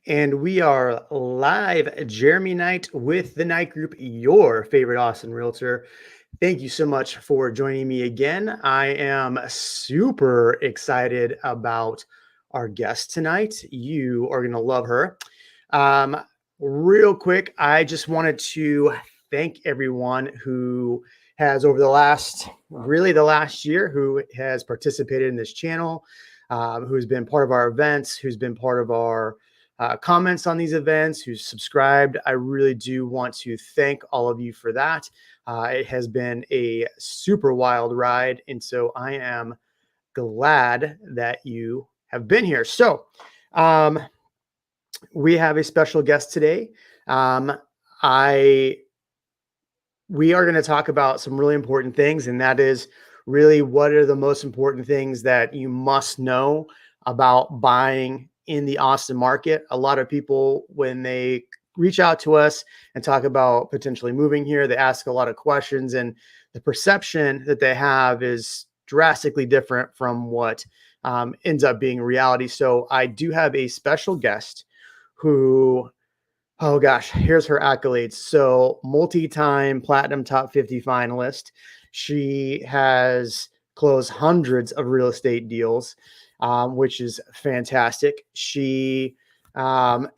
And we are live. Jeremy Knight with the Knight Group, your favorite Austin realtor. Thank you so much for joining me again. I am super excited about our guest tonight. You are going to love her. Um, Real quick, I just wanted to thank everyone who has, over the last year, who has participated in this channel, who's been part of our events, who's been part of our comments on these events, who's subscribed. I really do want to thank all of you for that. It has been a super wild ride. And so I am glad that you have been here. So we have a special guest today. We are going to talk about some really important things, and that is really what are the most important things that you must know about buying in the Austin market. A lot of people, when they reach out to us and talk about potentially moving here, they ask a lot of questions, and the perception that they have is drastically different from what ends up being reality. So I do have a special guest who, oh gosh, here's her accolades. So multi-time platinum top 50 finalist. She has closed hundreds of real estate deals, which is fantastic. She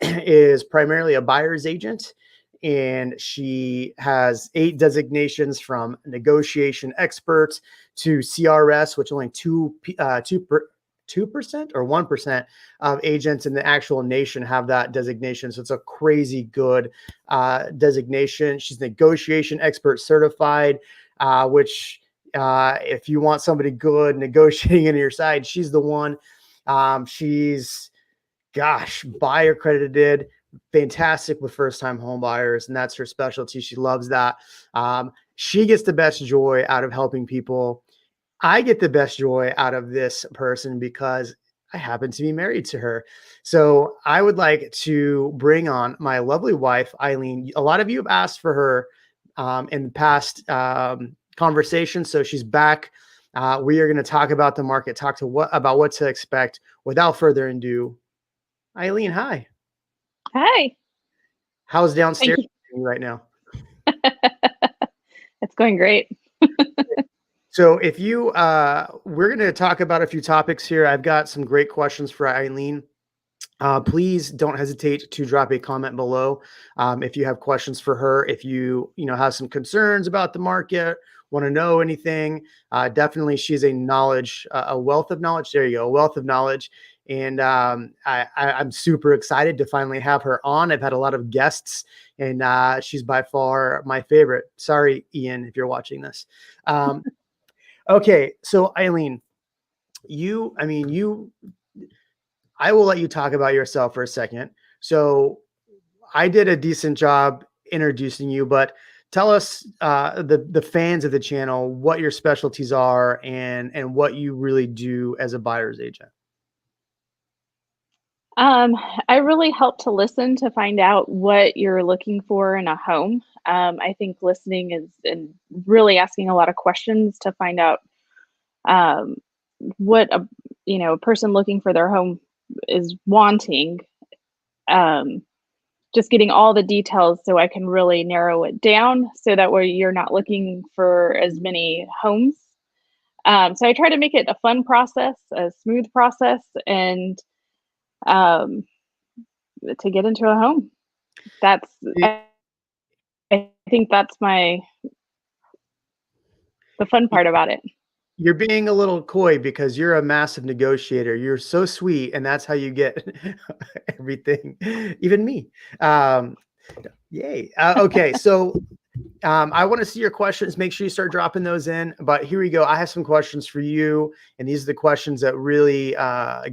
is primarily a buyer's agent, and she has 8 designations from negotiation expert to CRS, which only 2% or 1% of agents in the actual nation have that designation. So it's a crazy good designation. She's negotiation expert certified, which if you want somebody good negotiating on your side, she's the one. She's, gosh, buyer accredited, fantastic with first-time home buyers, and that's her specialty. She loves that. She gets the best joy out of helping people. I get the best joy out of this person because I happen to be married to her. So I would like to bring on my lovely wife, Eileen. A lot of you have asked for her in the past conversations. So she's back. We are going to talk about the market, about what to expect. Without further ado, Eileen, hi. Hi. How's Thank downstairs you. right now? It's going great. So if you, we're going to talk about a few topics here. I've got some great questions for Eileen. Please don't hesitate to drop a comment below if you have questions for her. If you have some concerns about the market, want to know anything, definitely she's a wealth of knowledge. There you go, a wealth of knowledge. And I'm super excited to finally have her on. I've had a lot of guests, and she's by far my favorite. Sorry, Ian, if you're watching this. Okay, so Eileen, I will let you talk about yourself for a second. So I did a decent job introducing you, but tell us, the fans of the channel, what your specialties are and what you really do as a buyer's agent. I really help to listen to find out what you're looking for in a home. I think listening is and really asking a lot of questions to find out um, what a person looking for their home is wanting. Um, just getting all the details so I can really narrow it down so that way you're not looking for as many homes. So I try to make it a fun process, a smooth process, and um, to get into a home. That's I think that's the fun part about it. You're being a little coy because you're a massive negotiator. You're so sweet, and that's how you get everything, even me. Um, Yay. Okay, so I want to see your questions. Make sure you start dropping those in. But here we go. I have some questions for you, and these are the questions that really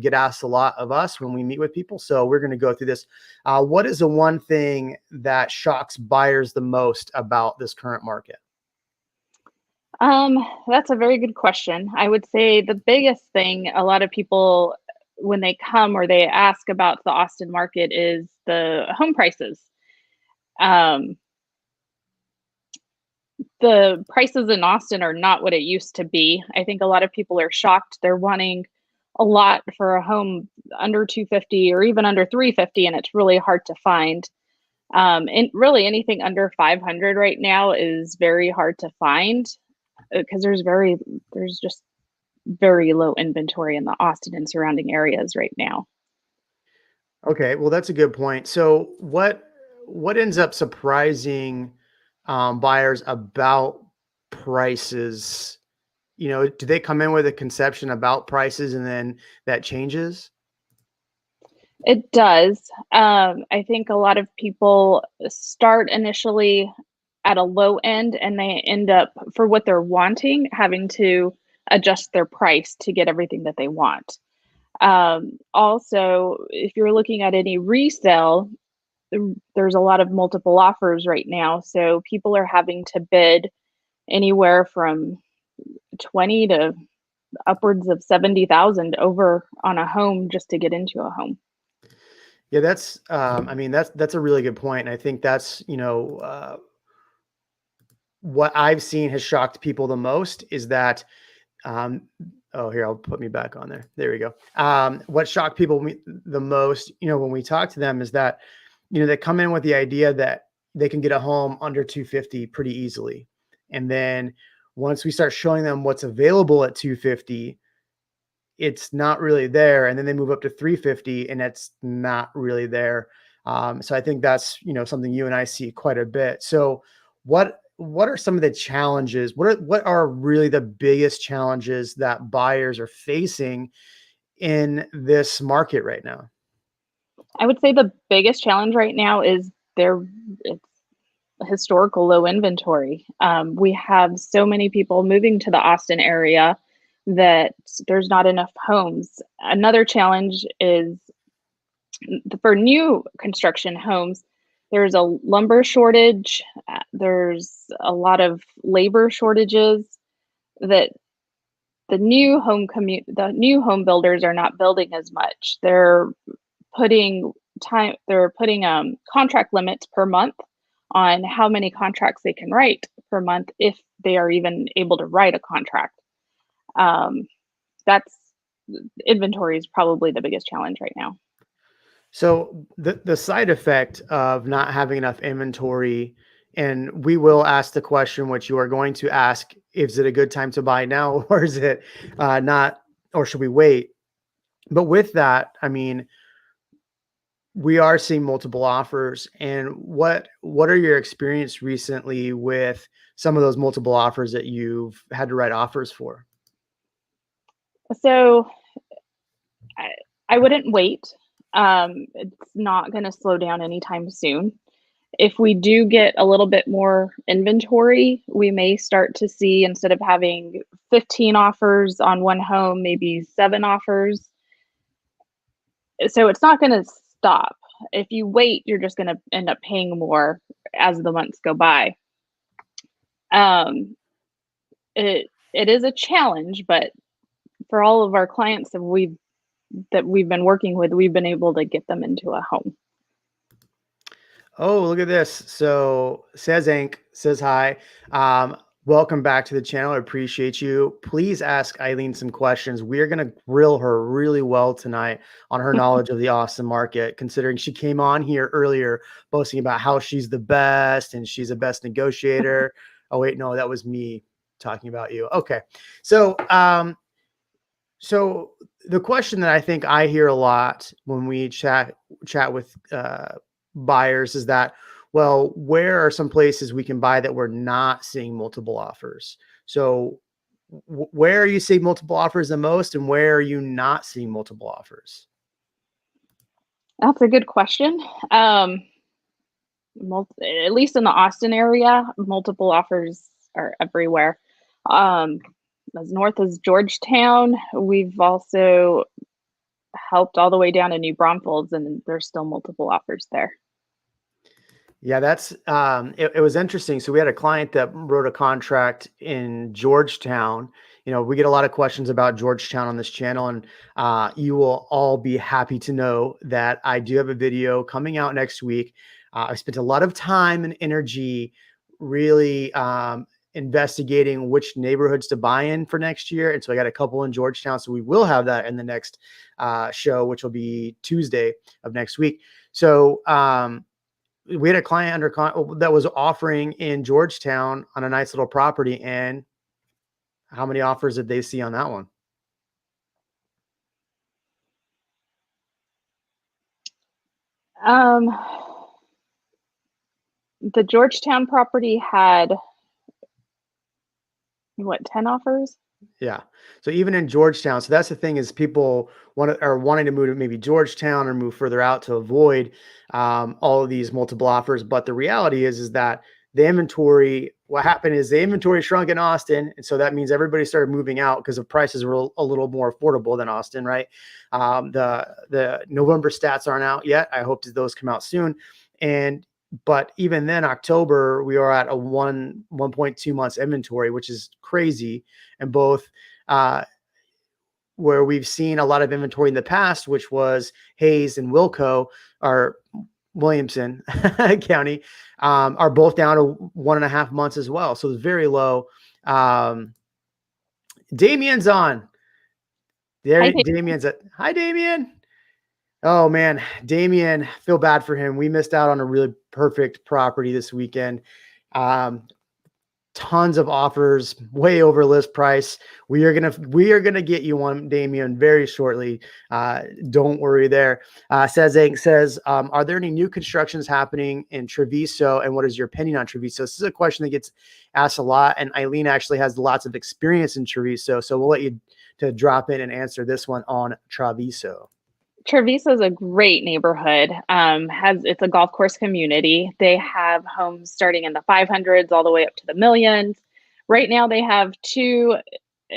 get asked a lot of us when we meet with people. So we're going to go through this. What is the one thing that shocks buyers the most about this current market? That's a very good question. I would say the biggest thing a lot of people when they come or they ask about the Austin market is the home prices. Um, the prices in Austin are not what it used to be. I think a lot of people are shocked. They're wanting a lot for a home under 250 or even under 350, and it's really hard to find. And really anything under 500 right now is very hard to find because there's just very low inventory in the Austin and surrounding areas right now. Okay, well, that's a good point. So what ends up surprising buyers about prices? You know, do they come in with a conception about prices and then that changes? It does. I think a lot of people start initially at a low end and they end up, for what they're wanting, having to adjust their price to get everything that they want. Also, if you're looking at any resale, there's a lot of multiple offers right now. So people are having to bid anywhere from 20 to upwards of 70,000 over on a home just to get into a home. Yeah, that's I mean that's a really good point. And I think that's, what I've seen has shocked people the most is that um oh, here, I'll put me back on there. There we go. What shocked people the most, when we talk to them is that, they come in with the idea that they can get a home under 250 pretty easily. And then once we start showing them what's available at 250, it's not really there. And then they move up to 350 and it's not really there. So I think that's, something you and I see quite a bit. So what are some of the challenges? What are really the biggest challenges that buyers are facing in this market right now? I would say the biggest challenge right now is it's historical low inventory. We have so many people moving to the Austin area that there's not enough homes. Another challenge is for new construction homes, there's a lumber shortage. There's a lot of labor shortages that the new home builders are not building as much. Putting they're putting contract limits per month on how many contracts they can write per month if they are even able to write a contract. Um, that's Inventory is probably the biggest challenge right now. So the side effect of not having enough inventory, and we will ask the question, which you are going to ask, is it a good time to buy now, or is it not, or should we wait? But with that, I mean, we are seeing multiple offers. And what are your experience recently with some of those multiple offers that you've had to write offers for? So I, I wouldn't wait. It's not going to slow down anytime soon. If we do get a little bit more inventory, we may start to see, instead of having 15 offers on one home, maybe 7 offers. So it's not going to stop. If you wait, you're just going to end up paying more as the months go by. Um, it is a challenge, but for all of our clients that we've been working with, we've been able to get them into a home. Oh, look at this. So says Ink says hi. Welcome back to the channel. I appreciate you. Please ask Eileen some questions. We're going to grill her really well tonight on her knowledge of the Austin market, considering she came on here earlier boasting about how she's the best and she's the best negotiator. Oh, wait, no, that was me talking about you. Okay. So, so the question that I think I hear a lot when we chat with buyers is that, well, where are some places we can buy that we're not seeing multiple offers? So where are you seeing multiple offers the most, and where are you not seeing multiple offers? That's a good question. At least in the Austin area, multiple offers are everywhere. As north as Georgetown, we've also helped all the way down to New Braunfels, and there's still multiple offers there. Yeah, that's it was interesting. So we had a client that wrote a contract in Georgetown. We get a lot of questions about Georgetown on this channel, and you will all be happy to know that I do have a video coming out next week. I spent a lot of time and energy really investigating which neighborhoods to buy in for next year. And so I got a couple in Georgetown. So we will have that in the next show, which will be Tuesday of next week. So we had a client that was offering in Georgetown on a nice little property. And how many offers did they see on that one? The Georgetown property had what, 10 offers? Yeah. So even in Georgetown, so that's the thing is people are wanting to move to maybe Georgetown or move further out to avoid all of these multiple offers. But the reality is that the inventory, what happened is the inventory shrunk in Austin. And so that means everybody started moving out because the prices were a little more affordable than Austin, right? The November stats aren't out yet. I hope that those come out soon. But even then, October, we are at a 1.2 months inventory, which is crazy. And both where we've seen a lot of inventory in the past, which was Hayes and Williamson County, are both down to 1.5 months as well. So it's very low. Damien's on. Hi, Damien. Oh man, Damien, feel bad for him. We missed out on a really perfect property this weekend. Tons of offers, way over list price. We are gonna get you one, Damien, very shortly. Don't worry there. Says, are there any new constructions happening in Treviso, and what is your opinion on Treviso? This is a question that gets asked a lot, and Eileen actually has lots of experience in Treviso, so we'll let you to drop in and answer this one on Treviso. Treviso is a great neighborhood. It's a golf course community. They have homes starting in the 500s all the way up to the millions. Right now, they have 2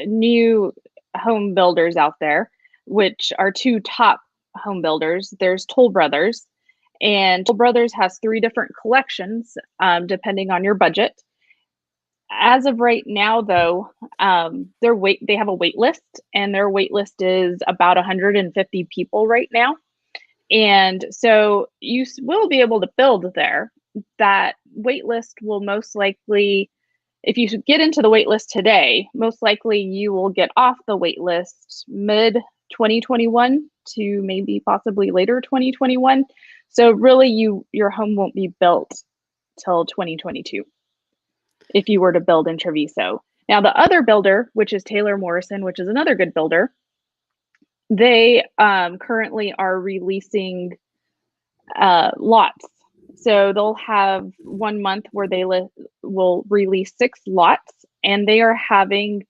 new home builders out there, which are 2 top home builders. There's Toll Brothers, and Toll Brothers has 3 different collections, depending on your budget. As of right now, though, they have a wait list, and their wait list is about 150 people right now. And so you will be able to build there. That wait list will most likely, if you get into the wait list today, most likely you will get off the wait list mid 2021 to maybe possibly later 2021. So really your home won't be built till 2022. If you were to build in Treviso. Now, the other builder, which is Taylor Morrison, which is another good builder, they currently are releasing lots. So they'll have 1 month where they will release 6 lots, and they are having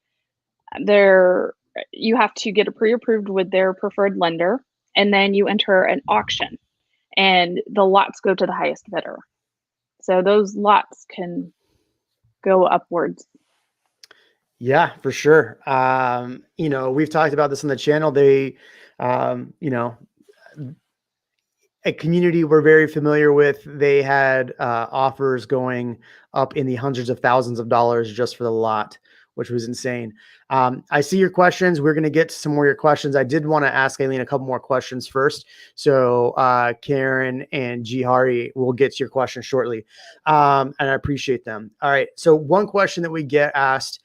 you have to get pre-approved with their preferred lender, and then you enter an auction, and the lots go to the highest bidder. So those lots can go upwards. Yeah, for sure. We've talked about this on the channel. They, a community we're very familiar with, they had offers going up in the hundreds of thousands of dollars just for the lot, which was insane. I see your questions. We're going to get to some more of your questions. I did want to ask Eileen a couple more questions first. So Karen and Jihari will get to your questions shortly. And I appreciate them. All right. So one question that we get asked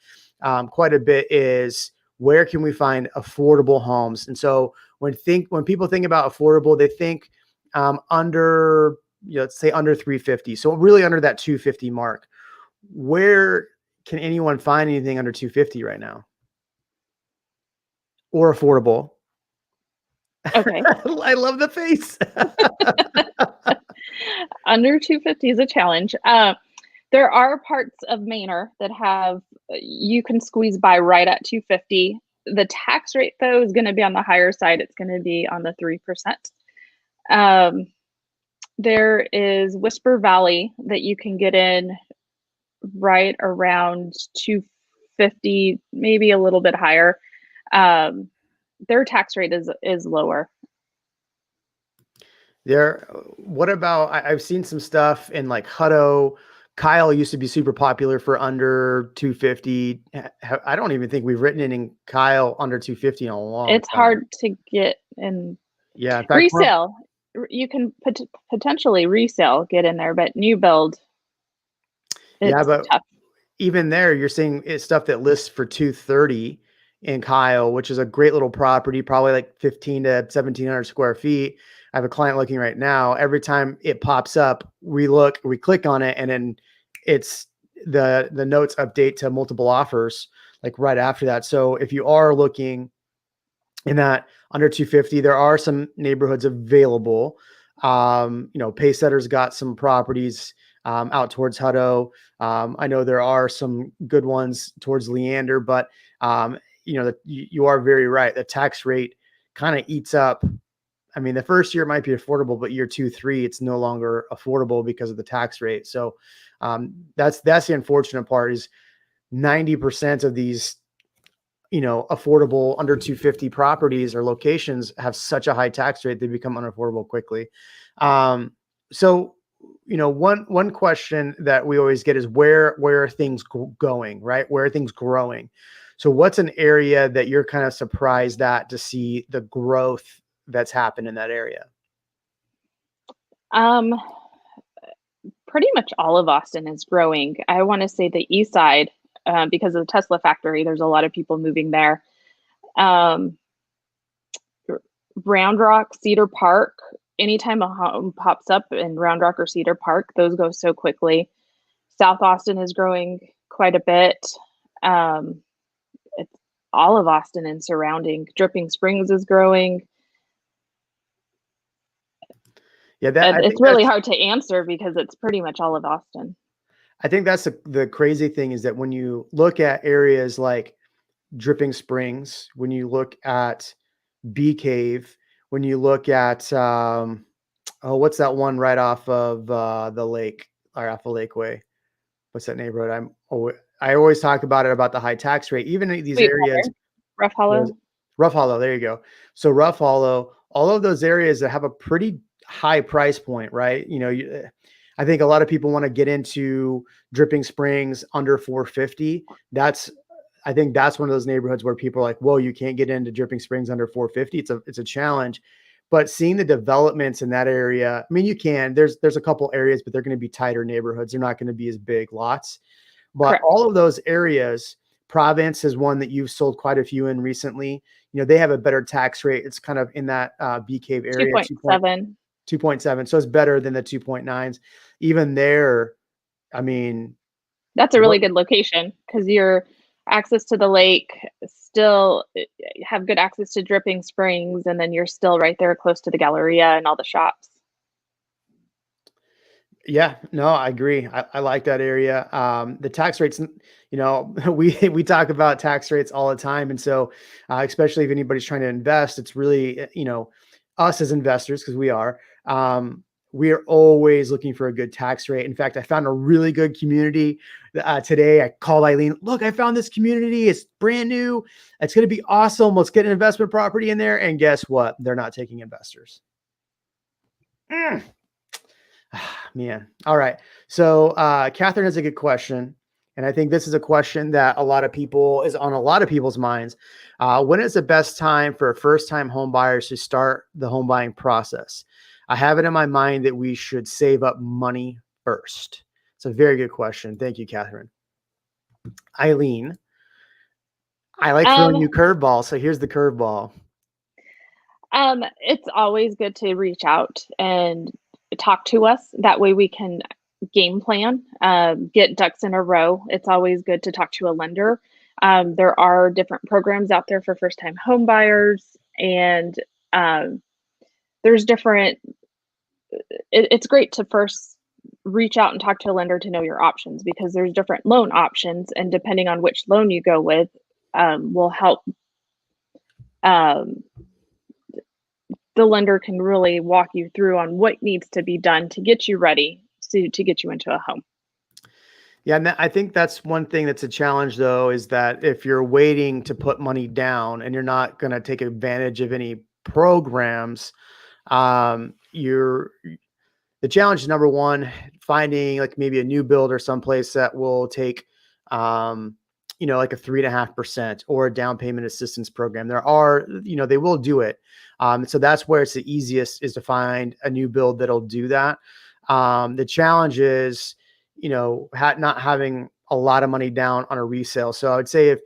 quite a bit is, where can we find affordable homes? And so when people think about affordable, they think under, let's say under 350. So really under that 250 mark. Where can anyone find anything under 250 right now? Or affordable? Okay. I love the face. Under 250 is a challenge. There are parts of Manor that you can squeeze by right at 250. The tax rate, though, is going to be on the higher side. It's going to be on the 3%. There is Whisper Valley that you can get in right around 250, maybe a little bit higher. Their tax rate is lower. What about, I've seen some stuff in like Hutto. Kyle used to be super popular for under 250. I don't even think we've written it in Kyle under 250 in a long time. It's hard to get in. Yeah. In fact, resale. You can potentially resale, get in there, but new build. But tough. even there, you're seeing it's stuff that lists for 230 in Kyle, which is a great little property, probably like 15 to 1700 square feet. I have a client looking right now. Every time it pops up, we click on it, and then it's the notes update to multiple offers like right after that. So if you are looking in that under 250, there are some neighborhoods available. Pacesetter's got some properties out towards Hutto. I know there are some good ones towards Leander, but you are very right. The tax rate kind of eats up. I mean, the first year it might be affordable, but year 2, 3, it's no longer affordable because of the tax rate. So that's the unfortunate part is 90% of these, affordable under 250 properties or locations have such a high tax rate, they become unaffordable quickly. So, one question that we always get is where are things going, right? Where are things growing? So what's an area that you're kind of surprised at to see the growth that's happened in that area? Pretty much all of Austin is growing. I want to say the east side, because of the Tesla factory, there's a lot of people moving there. Round Rock, Cedar Park, anytime a home pops up in Round Rock or Cedar Park, those go so quickly. South Austin is growing quite a bit. It's all of Austin and surrounding. Dripping Springs is growing. Yeah, it's really hard to answer because it's pretty much all of Austin. I think that's the crazy thing is that when you look at areas like Dripping Springs, when you look at Bee Cave, when you look at what's that one right off of the lake or off of Lakeway? What's that neighborhood? I always talk about it about the high tax rate. Even in these areas, Rough Hollow. Rough Hollow, there you go. So Rough Hollow, all of those areas that have a pretty high price point, right? I think a lot of people want to get into Dripping Springs under 450. I think that's one of those neighborhoods where people are like, whoa, you can't get into Dripping Springs under 450. It's a challenge. But seeing the developments in that area, I mean, you can. There's a couple areas, but they're going to be tighter neighborhoods. They're not going to be as big lots. But Correct. all of those areas, Province is one that you've sold quite a few in recently. They have a better tax rate. It's kind of in that Bee Cave area. 2.7. 2.7. So it's better than the 2.9s. Even there, I mean, that's a really good location because you're access to the lake, still have good access to Dripping Springs, and then you're still right there close to the Galleria and all the shops. Yeah, no, I agree. I like that area. The tax rates, we talk about tax rates all the time. And so, especially if anybody's trying to invest, it's really, us as investors, because we are always looking for a good tax rate. In fact, I found a really good community today. I called Eileen, look, I found this community. It's brand new. It's going to be awesome. Let's get an investment property in there. And guess what? They're not taking investors. Man. All right. So Catherine has a good question. And I think this is a question that is on a lot of people's minds. When is the best time for first-time home buyers to start the home buying process? I have it in my mind that we should save up money first. It's a very good question. Thank you, Catherine. Eileen, I like throwing you curveballs. So here's the curveball. It's always good to reach out and talk to us. That way we can game plan, get ducks in a row. It's always good to talk to a lender. There are different programs out there for first-time home buyers, and there's different. It's great to first reach out and talk to a lender to know your options, because there's different loan options, and depending on which loan you go with, will help. The lender can really walk you through on what needs to be done to get you ready to get you into a home. Yeah, and I think that's one thing that's a challenge, though, is that if you're waiting to put money down and you're not going to take advantage of any programs, the challenge is, number one, finding like maybe a new build or someplace that will take, like a 3.5% or a down payment assistance program. There are, they will do it. So that's where it's the easiest, is to find a new build that'll do that. The challenge is, not having a lot of money down on a resale. So I would say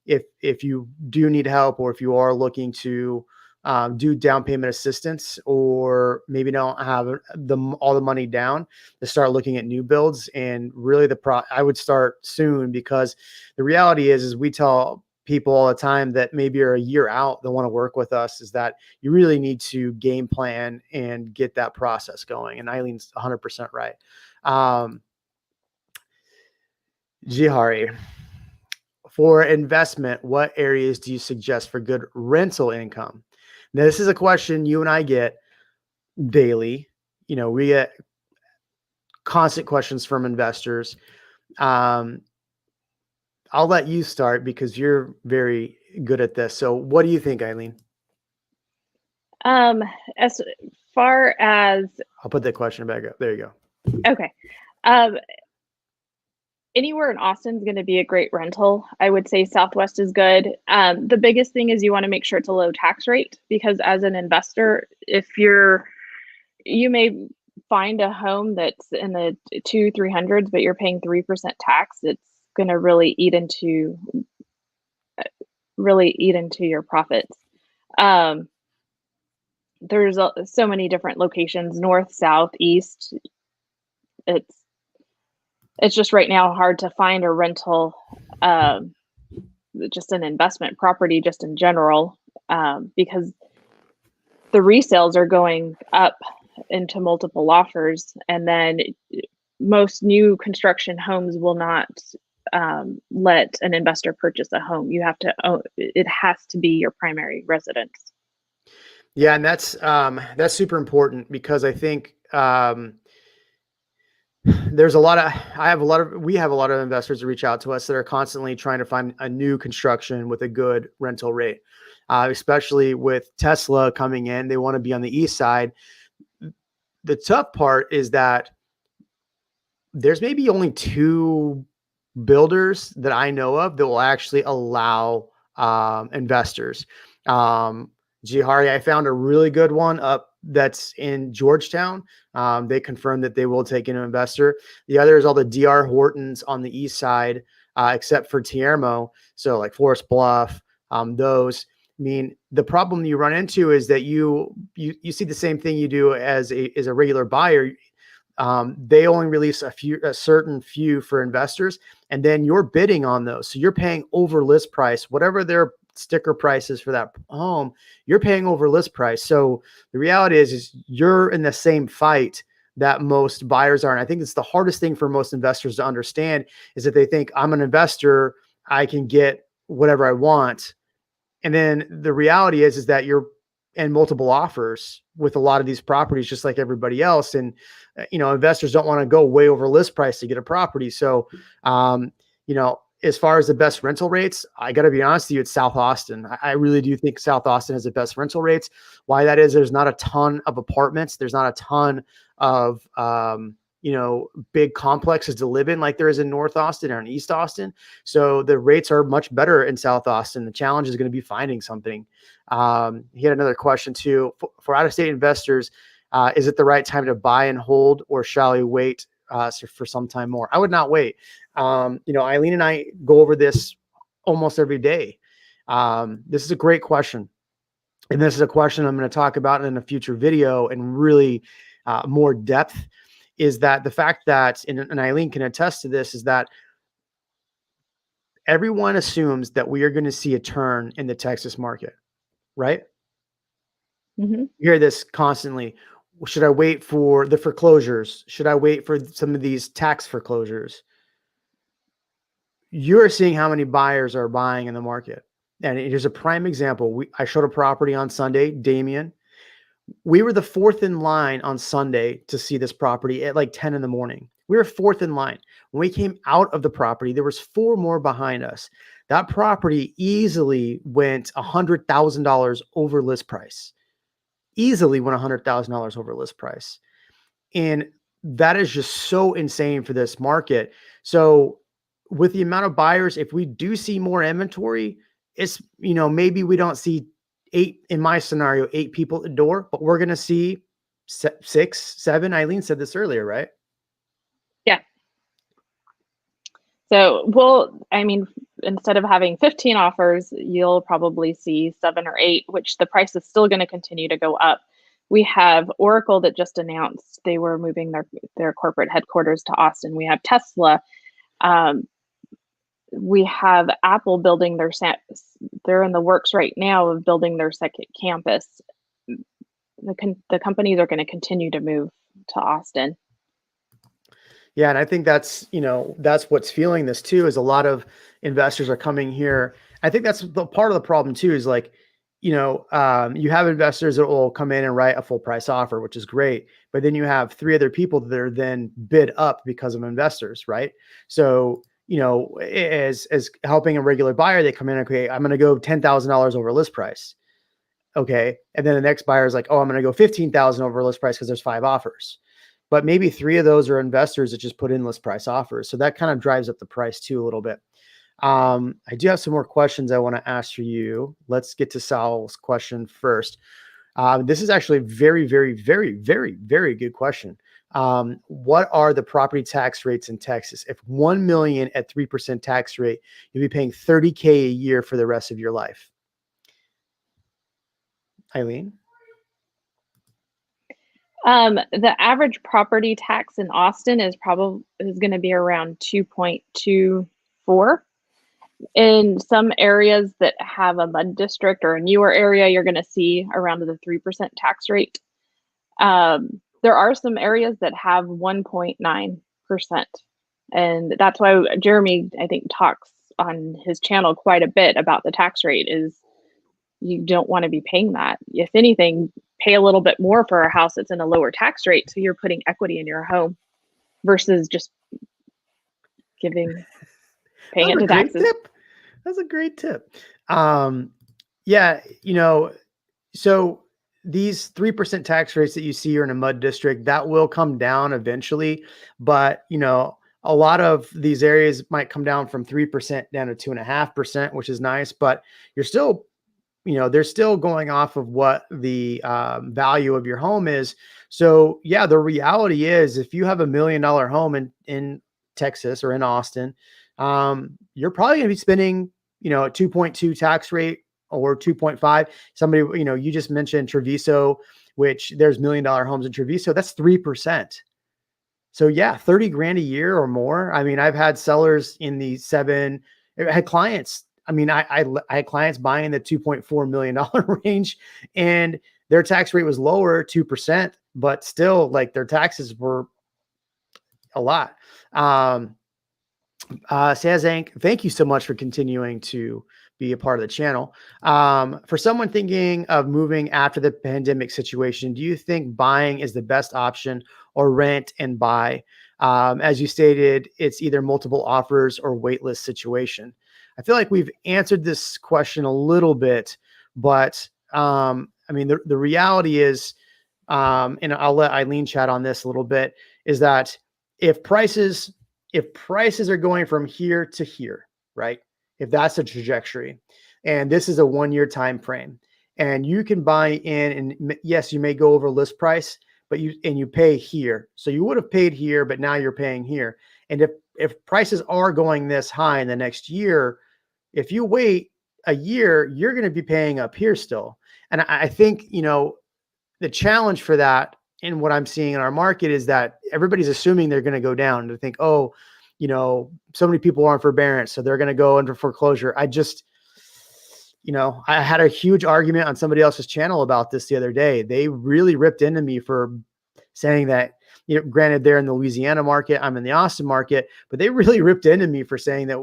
if you do need help, or if you are looking to do down payment assistance, or maybe don't have all the money down, to start looking at new builds. And really I would start soon, because the reality is we tell people all the time that maybe are a year out that want to work with us, is that you really need to game plan and get that process going. And Eileen's 100% right. Jihari, for investment, what areas do you suggest for good rental income? Now, this is a question you and I get daily. We get constant questions from investors. I'll let you start because you're very good at this. So what do you think, Eileen? As far as, I'll put that question back up. There you go. okay. Anywhere in Austin is going to be a great rental. I would say Southwest is good. The biggest thing is you want to make sure it's a low tax rate, because as an investor, you may find a home that's in the 200-300s, but you're paying 3% tax. It's going to really eat into your profits. There's so many different locations, north, south, east. It's just right now hard to find a rental, just an investment property, just in general, because the resales are going up into multiple offers, and then most new construction homes will not let an investor purchase a home. You have to own, it has to be your primary residence. Yeah, and that's super important, because I think we have a lot of investors that reach out to us that are constantly trying to find a new construction with a good rental rate, especially with Tesla coming in. They want to be on the east side. The tough part is that there's maybe only 2 builders that I know of that will actually allow investors. Jihari, I found a really good one up that's in Georgetown. They confirmed that they will take an investor. The other is all the DR Hortons on the east side, except for Tiermo. So like Forest Bluff, those. I mean, the problem you run into is that you see the same thing you do as a regular buyer. They only release a certain few for investors, and then you're bidding on those. So you're paying over list price, whatever their sticker prices for that home, you're paying over list price. So the reality is you're in the same fight that most buyers are. And I think it's the hardest thing for most investors to understand, is that they think, I'm an investor, I can get whatever I want. And then the reality is that you're in multiple offers with a lot of these properties, just like everybody else. And, investors don't want to go way over list price to get a property. So, as far as the best rental rates, I got to be honest with you, it's South Austin. I really do think South Austin has the best rental rates. Why that is, there's not a ton of apartments. There's not a ton of, big complexes to live in like there is in North Austin or in East Austin. So the rates are much better in South Austin. The challenge is going to be finding something. He had another question too. For out-of-state investors, is it the right time to buy and hold, or shall we wait for some time more? I would not wait. Eileen and I go over this almost every day. This is a great question. And this is a question I'm going to talk about in a future video and really more depth, is that the fact that, and Eileen can attest to this, is that everyone assumes that we are going to see a turn in the Texas market, right? Mm-hmm. You hear this constantly. Should I wait for the foreclosures? Should I wait for some of these tax foreclosures? You're seeing how many buyers are buying in the market. And here's a prime example. I showed a property on Sunday, Damien. We were the 4th in line on Sunday to see this property at like 10 in the morning. We were 4th in line. When we came out of the property, there was 4 more behind us. That property easily went $100,000 over list price. Easily went $100,000 over list price. And that is just so insane for this market. So with the amount of buyers, if we do see more inventory, it's, maybe we don't see 8, in my scenario, 8 people at the door, but we're going to see 6, 7. Eileen said this earlier, right? Yeah. So I mean, instead of having 15 offers, you'll probably see 7 or 8, which the price is still going to continue to go up. We have Oracle that just announced they were moving their corporate headquarters to Austin. We have Tesla. Um, we have Apple building they're in the works right now of building their second campus. The companies are going to continue to move to Austin. Yeah, and I think that's, that's what's fueling this too, is a lot of investors are coming here. I think that's the part of the problem too, is like, you have investors that will come in and write a full price offer, which is great. But then you have 3 other people that are then bid up because of investors, right? So, as helping a regular buyer, they come in, okay, I'm going to go $10,000 over list price. Okay. And then the next buyer is like, oh, I'm going to go 15,000 over list price because there's 5 offers. But maybe 3 of those are investors that just put in list price offers. So that kind of drives up the price too a little bit. I do have some more questions I want to ask for you. Let's get to Sal's question first. This is actually a very, very, very, very, very good question. What are the property tax rates in Texas? If 1 million at 3% tax rate, you'll be paying $30K a year for the rest of your life. Eileen? The average property tax in Austin is going to be around 2.24. In some areas that have a mud district or a newer area, you're going to see around the 3% tax rate. There are some areas that have 1.9%. And that's why Jeremy, I think, talks on his channel quite a bit about the tax rate. Is you don't want to be paying that. If anything, pay a little bit more for a house that's in a lower tax rate, so you're putting equity in your home versus just paying it to taxes. That's a great tip. Yeah, so these 3% tax rates that you see are in a mud district, that will come down eventually, but a lot of these areas might come down from 3% down to 2.5%, which is nice, but you're still, they're still going off of what the value of your home is. So yeah, the reality is if you have $1 million home in Texas or in Austin, you're probably going to be spending, a 2.2 tax rate or 2.5. Somebody, you just mentioned Treviso, which there's $1 million homes in Treviso. That's 3%. So yeah, 30 grand a year or more. I mean, I've had sellers in the I had clients. I mean, I had clients buying the $2.4 million range, and their tax rate was lower, 2%, but still like their taxes were a lot. Sazank, thank you so much for continuing to be a part of the channel. For someone thinking of moving after the pandemic situation, do you think buying is the best option or rent and buy? As you stated, it's either multiple offers or waitlist situation. I feel like we've answered this question a little bit, but I mean, the reality is, and I'll let Eileen chat on this a little bit, is that if prices are going from here to here, right? If that's a trajectory, and this is a 1-year time frame, and you can buy in, and yes, you may go over list price, but you pay here. So you would have paid here, but now you're paying here. And if prices are going this high in the next year, if you wait a year, you're going to be paying up here still. And I think, the challenge for that and what I'm seeing in our market is that everybody's assuming they're going to go down. To think, oh, so many people are on forbearance, so they're going to go into foreclosure. I had a huge argument on somebody else's channel about this the other day. They really ripped into me for saying that, granted they're in the Louisiana market, I'm in the Austin market, but they really ripped into me for saying that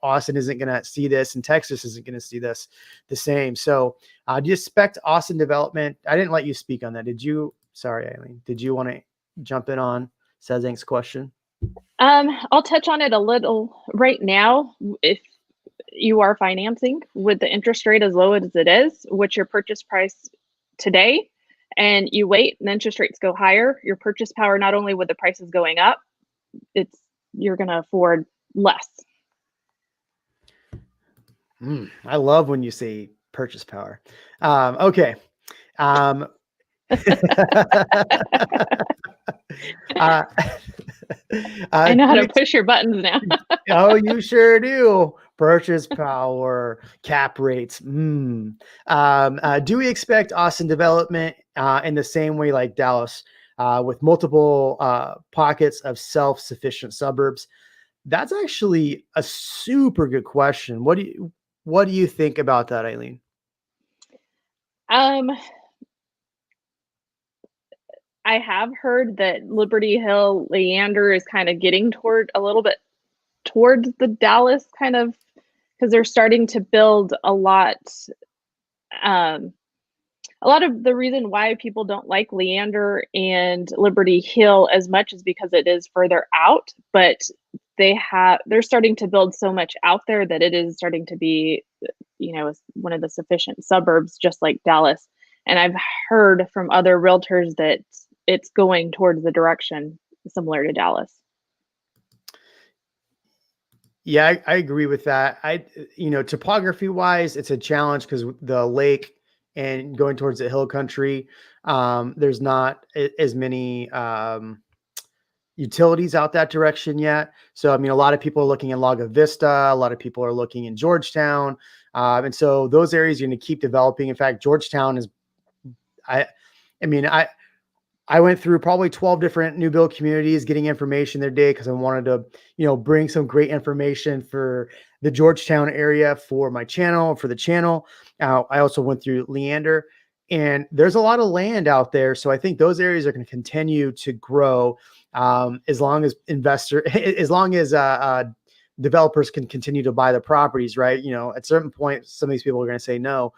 Austin isn't going to see this and Texas isn't going to see this the same. So do you expect Austin development? I didn't let you speak on that. Sorry, Eileen, did you want to jump in on Sazank's question? I'll touch on it a little right now. If you are financing with the interest rate as low as it is, what's your purchase price today? And you wait and interest rates go higher, your purchase power, not only with the prices going up, you're going to afford less. I love when you say purchase power. Okay. I know how Do to you push your buttons now. Oh, you sure do. Purchase power, cap rates. Do we expect Austin development in the same way like Dallas, with multiple pockets of self-sufficient suburbs? That's actually a super good question. What do you think about that, Eileen? Um, I have heard that Liberty Hill, Leander is kind of getting toward a little bit towards the Dallas kind of, because they're starting to build um, a lot of the reason why people don't like Leander and Liberty Hill as much is because it is further out, but they're starting to build so much out there that it is starting to be, one of the sufficient suburbs, just like Dallas. And I've heard from other realtors that it's going towards the direction similar to Dallas. Yeah, I agree with that. Topography wise, it's a challenge because the lake and going towards the hill country, there's not as many utilities out that direction yet. So, I mean, a lot of people are looking in Lago Vista, a lot of people are looking in Georgetown. And so those areas are going to keep developing. In fact, Georgetown is, I, I mean, I went through probably 12 different new build communities getting information their day because I wanted to, bring some great information for the Georgetown area for my channel, for the channel. I also went through Leander, and there's a lot of land out there. So I think those areas are going to continue to grow as long as as long as developers can continue to buy the properties, right? At certain point, some of these people are going to say no.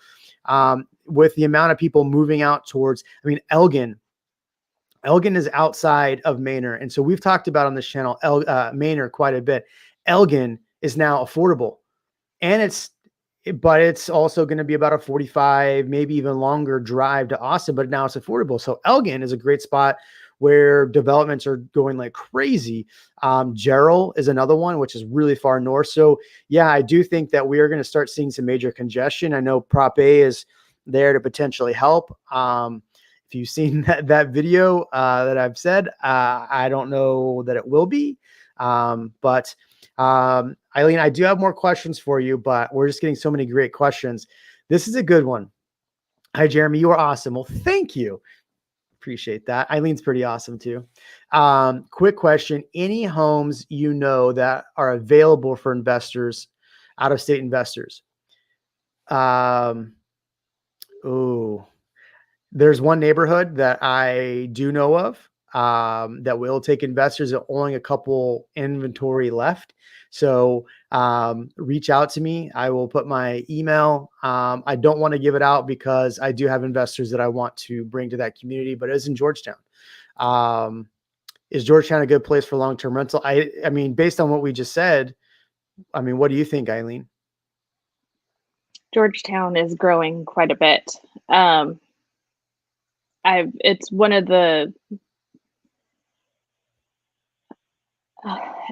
With the amount of people moving out towards, I mean, Elgin is outside of Manor. And so we've talked about on this channel, Manor quite a bit. Elgin is now affordable, and but it's also going to be about a 45, maybe even longer drive to Austin, but now it's affordable. So Elgin is a great spot where developments are going like crazy. Gerald is another one, which is really far north. So yeah, I do think that we are going to start seeing some major congestion. I know Prop A is there to potentially help. If you've seen that video that I've said, I don't know that it will be. But Eileen, I do have more questions for you, but we're just getting so many great questions. This is a good one. Hi, Jeremy. You are awesome. Well, thank you. Appreciate that. Eileen's pretty awesome too. Quick question. Any homes that are available for investors, out-of-state investors? There's one neighborhood that I do know of that will take investors. Only a couple inventory left. So reach out to me. I will put my email. I don't want to give it out because I do have investors that I want to bring to that community, but it's in Georgetown. Is Georgetown a good place for long-term rental? I mean, based on what we just said, I mean, what do you think, Eileen? Georgetown is growing quite a bit. It's one of the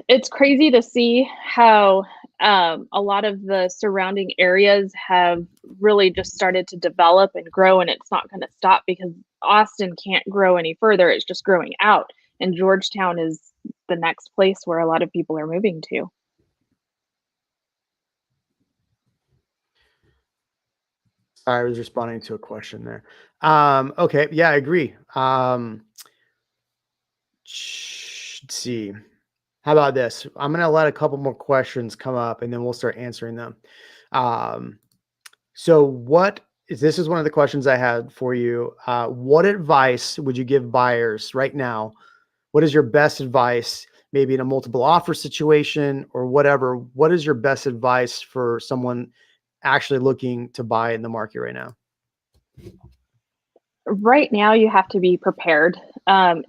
it's crazy to see how a lot of the surrounding areas have really just started to develop and grow, and it's not going to stop because Austin can't grow any further. It's just growing out, and Georgetown is the next place where a lot of people are moving to. I was responding to a question there. Okay. Yeah, I agree. Let's see. How about this? I'm going to let a couple more questions come up and then we'll start answering them. So this is one of the questions I had for you. What advice would you give buyers right now? What is your best advice, maybe in a multiple offer situation or whatever? What is your best advice for someone actually looking to buy in the market right now? Right now, you have to be prepared,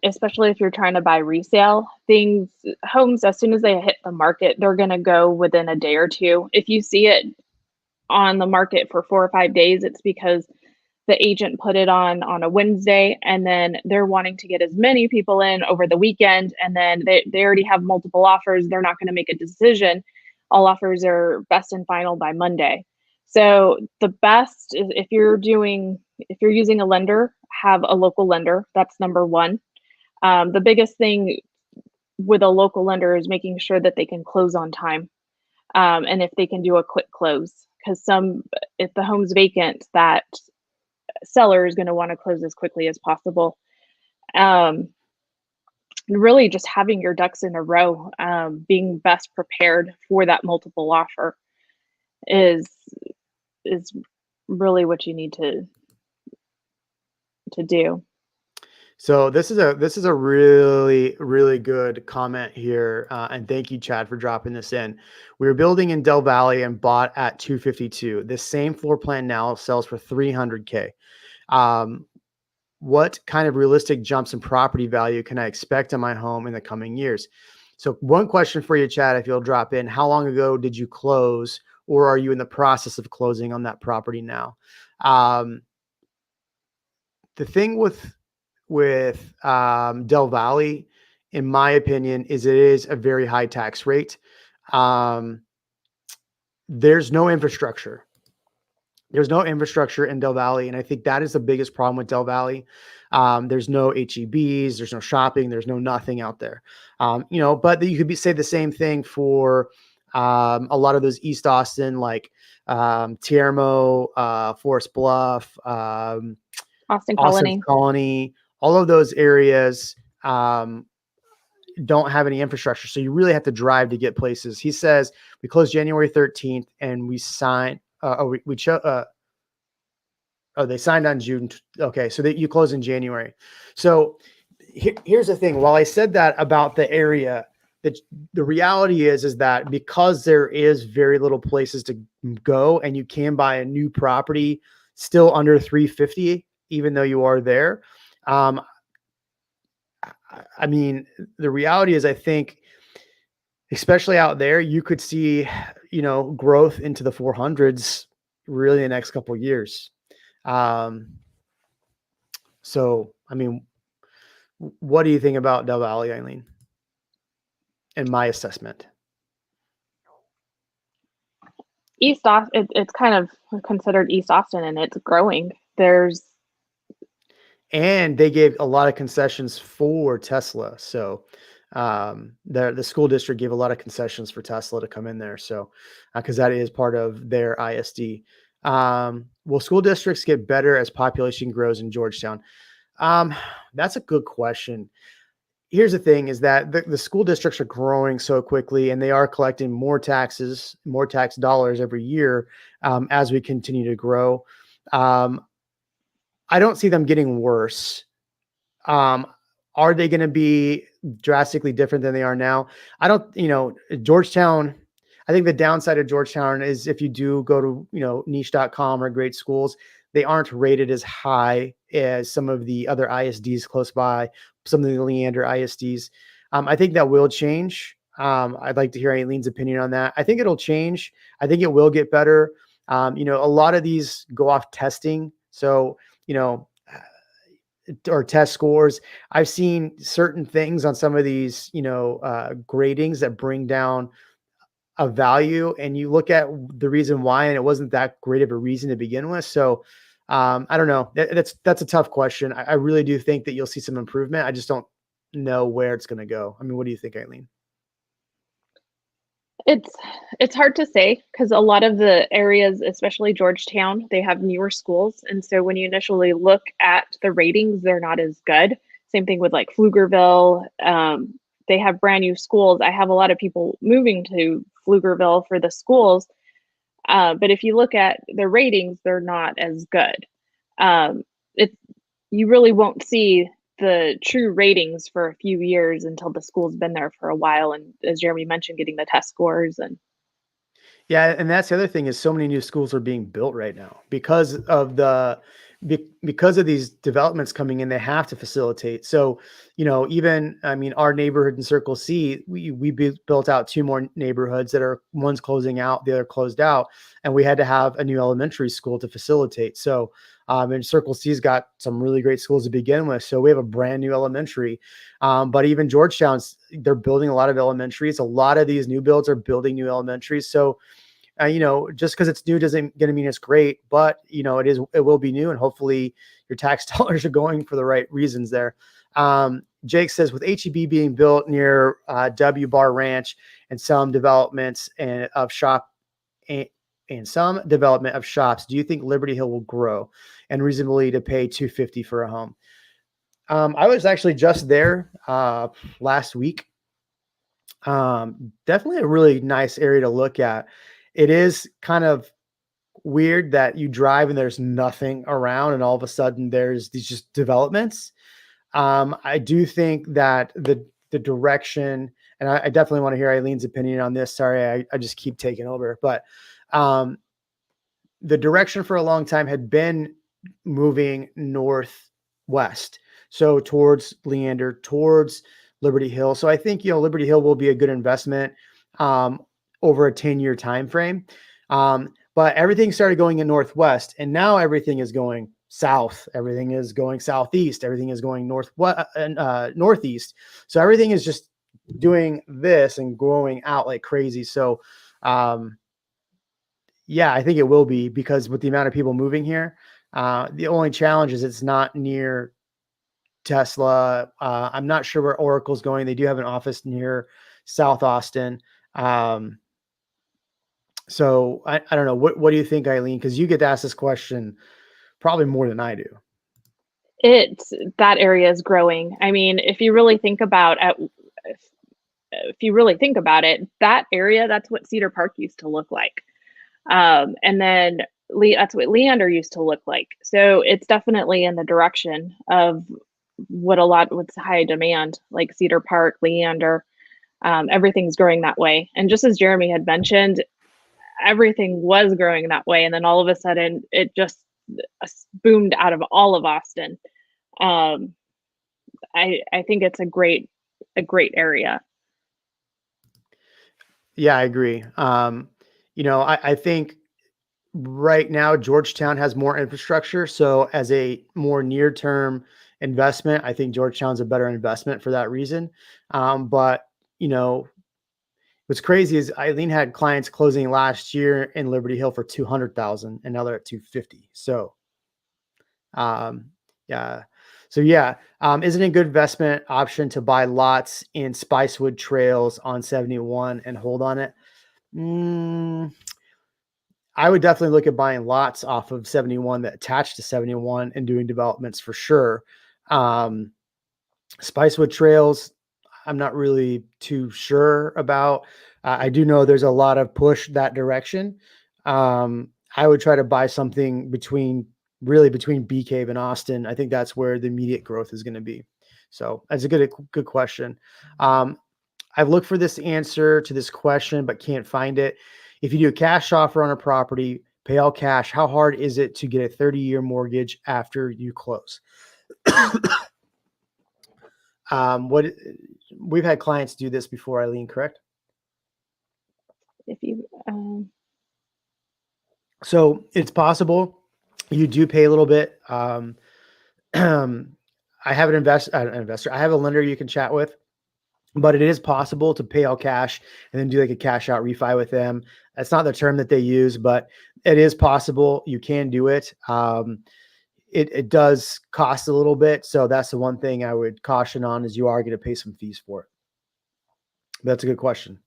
especially if you're trying to buy resale homes. As soon as they hit the market, they're going to go within a day or two. If you see it on the market for 4 or 5 days, it's because the agent put it on a Wednesday, and then they're wanting to get as many people in over the weekend, and then they already have multiple offers. They're not going to make a decision. All offers are best and final by Monday. So the best is if you're using a lender, have a local lender. That's number one. The biggest thing with a local lender is making sure that they can close on time, and if they can do a quick close, because if the home's vacant, that seller is going to want to close as quickly as possible. Um, really, just having your ducks in a row, being best prepared for that multiple offer is is really what you need to do. So this is a really really good comment here, and thank you, Chad, for dropping this in. We were building in Del Valley and bought at 252. This same floor plan now sells for 300K. Um, what kind of realistic jumps in property value can I expect on my home in the coming years? So one question for you, Chad, if you'll drop in, how long ago did you close, or are you in the process of closing on that property now? Um, the thing with Del Valley, in my opinion, is it is a very high tax rate. Um, there's no infrastructure. There's no infrastructure in Del Valley, and I think that is the biggest problem with Del Valley. There's no HEBs, there's no shopping, there's no nothing out there. But you could say the same thing for a lot of those East Austin, like Tiarmo, Forest Bluff, Austin Austin's Colony. Colony, all of those areas don't have any infrastructure. So you really have to drive to get places. He says we closed January 13th and we signed. They signed on June. Okay. So that you close in January. So here's the thing. While I said that about the area, the reality is that because there is very little places to go and you can buy a new property still under 350, even though you are there. I mean, the reality is, I think, especially out there, you could see, growth into the 400s really in the next couple of years. So, I mean, what do you think about Del Valley, Eileen? In my assessment. East Austin, it's kind of considered East Austin, and it's growing. And they gave a lot of concessions for Tesla. So the school district gave a lot of concessions for Tesla to come in there. So because that is part of their ISD. Will school districts get better as population grows in Georgetown? That's a good question. Here's the thing is that the school districts are growing so quickly and they are collecting more taxes, more tax dollars every year as we continue to grow. I don't see them getting worse. Are they going to be drastically different than they are now? I don't, Georgetown, I think the downside of Georgetown is if you do go to, niche.com or great schools, they aren't rated as high as some of the other ISDs close by, some of the Leander ISDs. I think that will change. I'd like to hear Aileen's opinion on that. I think it'll change. I think it will get better. A lot of these go off testing. So, or test scores. I've seen certain things on some of these, gradings that bring down a value, and you look at the reason why, and it wasn't that great of a reason to begin with. So I don't know. That's a tough question. I really do think that you'll see some improvement. I just don't know where it's going to go. I mean, what do you think, Eileen? It's hard to say because a lot of the areas, especially Georgetown, they have newer schools. And so when you initially look at the ratings, they're not as good. Same thing with like Pflugerville. They have brand new schools. I have a lot of people moving to Pflugerville for the schools. But if you look at the ratings, they're not as good. You really won't see the true ratings for a few years until the school's been there for a while. And as Jeremy mentioned, getting the test scores and yeah, and that's the other thing is so many new schools are being built right now because of these developments coming in. They have to facilitate. So, our neighborhood in Circle C, we built out 2 more neighborhoods that are one's closing out, the other closed out, and we had to have a new elementary school to facilitate. So, and Circle C's got some really great schools to begin with. So we have a brand new elementary. But even Georgetown's, they're building a lot of elementaries. A lot of these new builds are building new elementaries. So, just because it's new doesn't going to mean it's great, but it will be new, and hopefully your tax dollars are going for the right reasons there. Jake says, with HEB being built near W Bar Ranch and some developments of shop and some development of shops, do you think Liberty Hill will grow and reasonably to pay $250 for a home? I was actually just there last week. Definitely a really nice area to look at. It is kind of weird that you drive and there's nothing around and all of a sudden there's these just developments. I do think that the direction, and I definitely want to hear Eileen's opinion on this. Sorry, I just keep taking over, but the direction for a long time had been moving northwest. So towards Leander, towards Liberty Hill. So I think, Liberty Hill will be a good investment over a 10-year time frame. But everything started going in northwest, and now everything is going south. Everything is going southeast. Everything is going northeast. So everything is just doing this and growing out like crazy. So, yeah, I think it will be, because with the amount of people moving here, the only challenge is it's not near Tesla. I'm not sure where Oracle's going. They do have an office near South Austin. So I don't know. What do you think, Eileen? Because you get to ask this question probably more than I do. That area is growing. I mean, if you really think about it, that area, that's what Cedar Park used to look like. And then that's what Leander used to look like. So it's definitely in the direction of what's high demand, like Cedar Park, Leander. Everything's growing that way. And just as Jeremy had mentioned, everything was growing that way. And then all of a sudden it just boomed out of all of Austin. I think it's a great area. Yeah, I agree. I think right now Georgetown has more infrastructure. So as a more near-term investment, I think Georgetown's a better investment for that reason. But what's crazy is Eileen had clients closing last year in Liberty Hill for $200,000, and now they're at $250,000. So, yeah. So yeah, isn't it a good investment option to buy lots in Spicewood Trails on 71 and hold on it? I would definitely look at buying lots off of 71 that attach to 71 and doing developments for sure. Spicewood Trails, I'm not really too sure about. I do know there's a lot of push that direction. I would try to buy something between Bee Cave and Austin. I think that's where the immediate growth is going to be. So that's a good question. I've looked for this answer to this question, but can't find it. If you do a cash offer on a property, pay all cash, how hard is it to get a 30-year mortgage after you close? We've had clients do this before, Eileen, correct? So it's possible you do pay a little bit. I have an investor. I have a lender you can chat with, but it is possible to pay all cash and then do like a cash out refi with them. That's not the term that they use, but it is possible. You can do it. It does cost a little bit. So that's the one thing I would caution on, is you are going to pay some fees for it. That's a good question.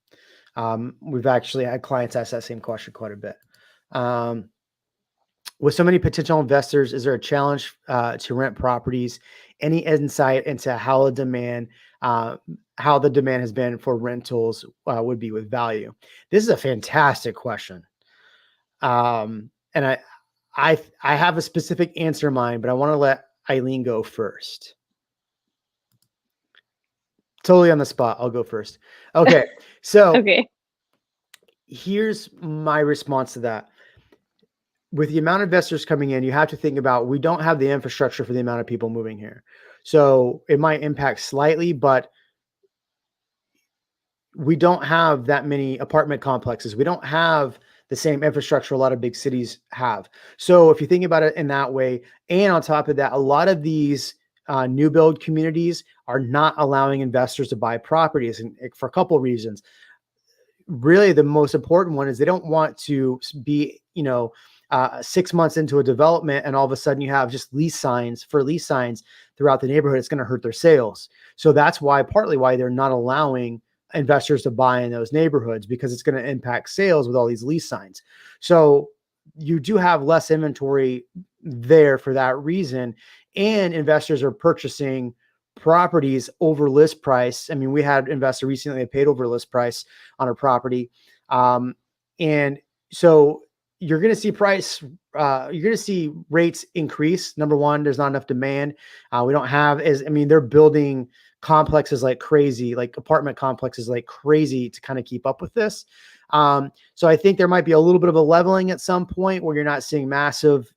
We've actually had clients ask that same question quite a bit. With so many potential investors, is there a challenge to rent properties? Any insight into how the demand has been for rentals would be with value? This is a fantastic question. And I have a specific answer in mind, but I want to let Eileen go first. Totally on the spot. I'll go first. Okay. So okay. Here's my response to that. With the amount of investors coming in, you have to think about, we don't have the infrastructure for the amount of people moving here. So it might impact slightly, but we don't have that many apartment complexes. We don't have the same infrastructure a lot of big cities have. So if you think about it in that way, and on top of that, a lot of these new build communities are not allowing investors to buy properties, and for a couple of reasons. Really, the most important one is they don't want to be, 6 months into a development, and all of a sudden you have just lease signs throughout the neighborhood, it's going to hurt their sales. So that's partly why they're not allowing investors to buy in those neighborhoods, because it's going to impact sales with all these lease signs. So you do have less inventory there for that reason. And investors are purchasing properties over list price. I mean, we had an investor recently that paid over list price on a property. And so you're going to see you're going to see rates increase. Number one, there's not enough demand. They're building complexes like crazy, like apartment complexes like crazy to kind of keep up with this. So I think there might be a little bit of a leveling at some point where you're not seeing massive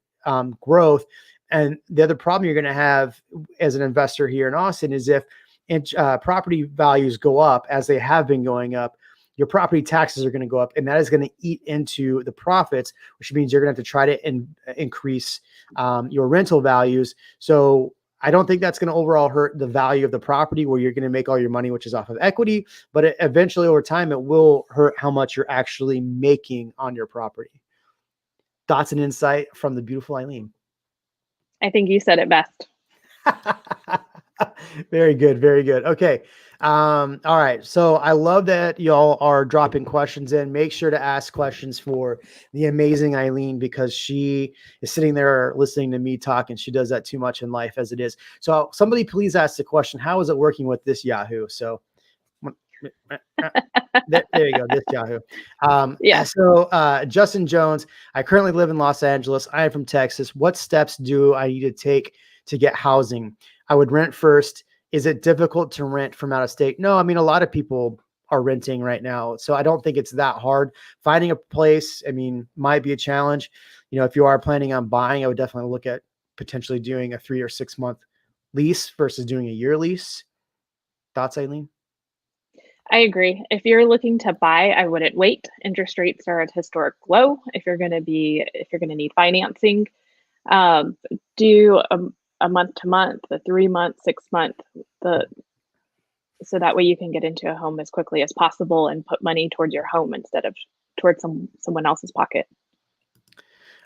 growth. And the other problem you're going to have as an investor here in Austin is if property values go up, as they have been going up, your property taxes are going to go up, and that is going to eat into the profits, which means you're going to have to try to increase your rental values. So I don't think that's going to overall hurt the value of the property where you're going to make all your money, which is off of equity, but eventually over time, it will hurt how much you're actually making on your property. Thoughts and insight from the beautiful Eileen. I think you said it best. Very good. Very good. Okay. All right. So I love that y'all are dropping questions in. Make sure to ask questions for the amazing Eileen, because she is sitting there listening to me talk, and she does that too much in life as it is. So somebody please ask the question, how is it working with this Yahoo? So there you go. This Yahoo. Yeah. So Justin Jones, I currently live in Los Angeles. I am from Texas. What steps do I need to take to get housing? I would rent first. Is it difficult to rent from out of state? No, I mean, a lot of people are renting right now, so I don't think it's that hard. Finding a place, I mean, might be a challenge. If you are planning on buying, I would definitely look at potentially doing a 3 or 6 month lease versus doing a year lease. Thoughts, Eileen? I agree. If you're looking to buy, I wouldn't wait. Interest rates are at historic low. If you're going to need financing, do a month to month, a 3 month, 6 month, so that way you can get into a home as quickly as possible and put money towards your home instead of towards someone else's pocket.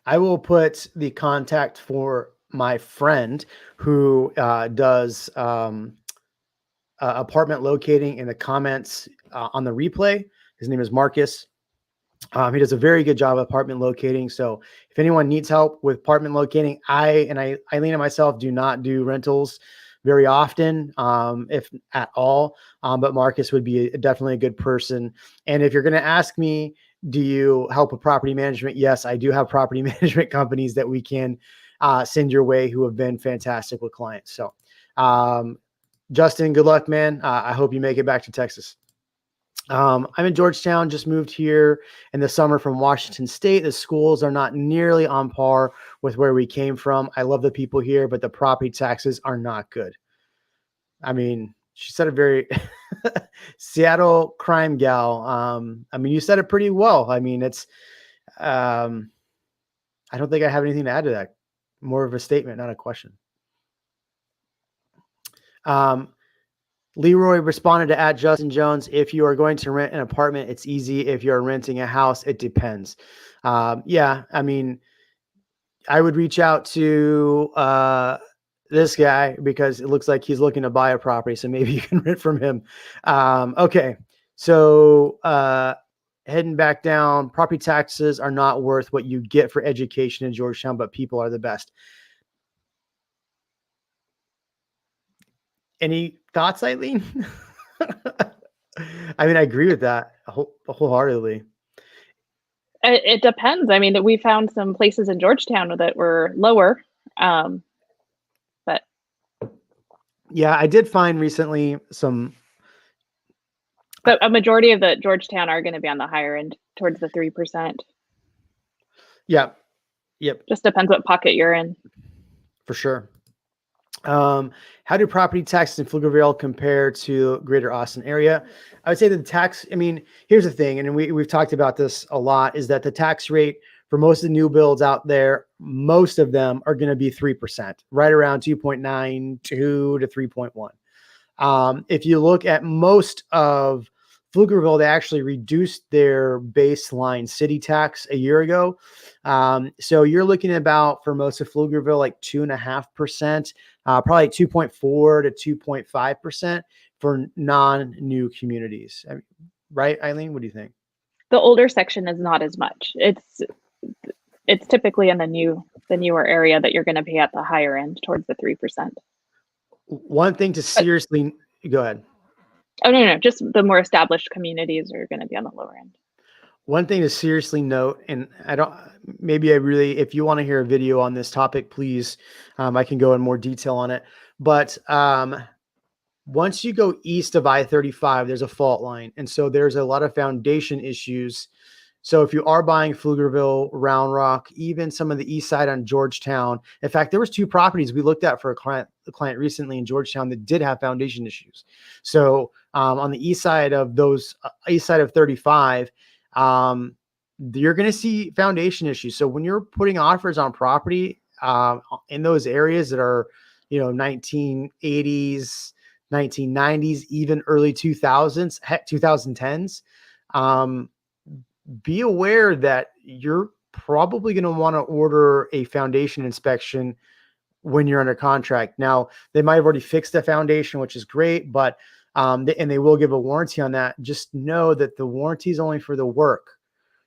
I will put the contact for my friend who does apartment locating in the comments on the replay. His name is Marcus. He does a very good job of apartment locating. So if anyone needs help with apartment locating, Eileen and myself do not do rentals very often, if at all. But Marcus would be definitely a good person. And if you're going to ask me, do you help with property management? Yes, I do have property management companies that we can send your way who have been fantastic with clients. So Justin, good luck, man. I hope you make it back to Texas. I'm in Georgetown, just moved here in the summer from Washington State. The schools are not nearly on par with where we came from. I love the people here, but the property taxes are not good. I mean, she said a very Seattle crime gal. I mean, you said it pretty well. I mean, it's, I don't think I have anything to add to that. More of a statement, not a question. Leroy responded to @Justin Jones. If you are going to rent an apartment, it's easy. If you're renting a house, it depends. Yeah, I mean, I would reach out to this guy because it looks like he's looking to buy a property. So maybe you can rent from him. Okay. So heading back down, property taxes are not worth what you get for education in Georgetown, but people are the best. Any thoughts, Eileen? I mean, I agree with that wholeheartedly. It depends. I mean, we found some places in Georgetown that were lower, but yeah, I did find recently some. But a majority of the Georgetown are going to be on the higher end, towards the 3%. Yeah. Yep. Just depends what pocket you're in. For sure. How do property taxes in Pflugerville compare to greater Austin area? I would say that the tax, I mean, here's the thing, and we've talked about this a lot, is that the tax rate for most of the new builds out there, most of them are going to be 3%, right around 2.92 to 3.1. If you look at most of Pflugerville, they actually reduced their baseline city tax a year ago. So you're looking at about, for most of Pflugerville, like 2.5%, probably 2.4 to 2.5% for non-new communities. I mean, right, Eileen? What do you think? The older section is not as much. It's typically in the newer area that you're going to pay at the higher end towards the 3%. One thing to But, seriously go ahead. oh no, just the more established communities are going to be on the lower end. One thing to seriously note, and if you want to hear a video on this topic, please, I can go in more detail on it. But once you go east of I-35, there's a fault line. And so there's a lot of foundation issues. So if you are buying Pflugerville, Round Rock, even some of the east side on Georgetown, in fact, there was 2 properties we looked at for a client recently in Georgetown that did have foundation issues. So on the east side of 35, you're going to see foundation issues. So when you're putting offers on property in those areas that are, 1980s, 1990s, even early 2000s, heck, 2010s, be aware that you're probably going to want to order a foundation inspection when you're under contract. Now, they might have already fixed the foundation, which is great, but and they will give a warranty on that. Just know that the warranty is only for the work.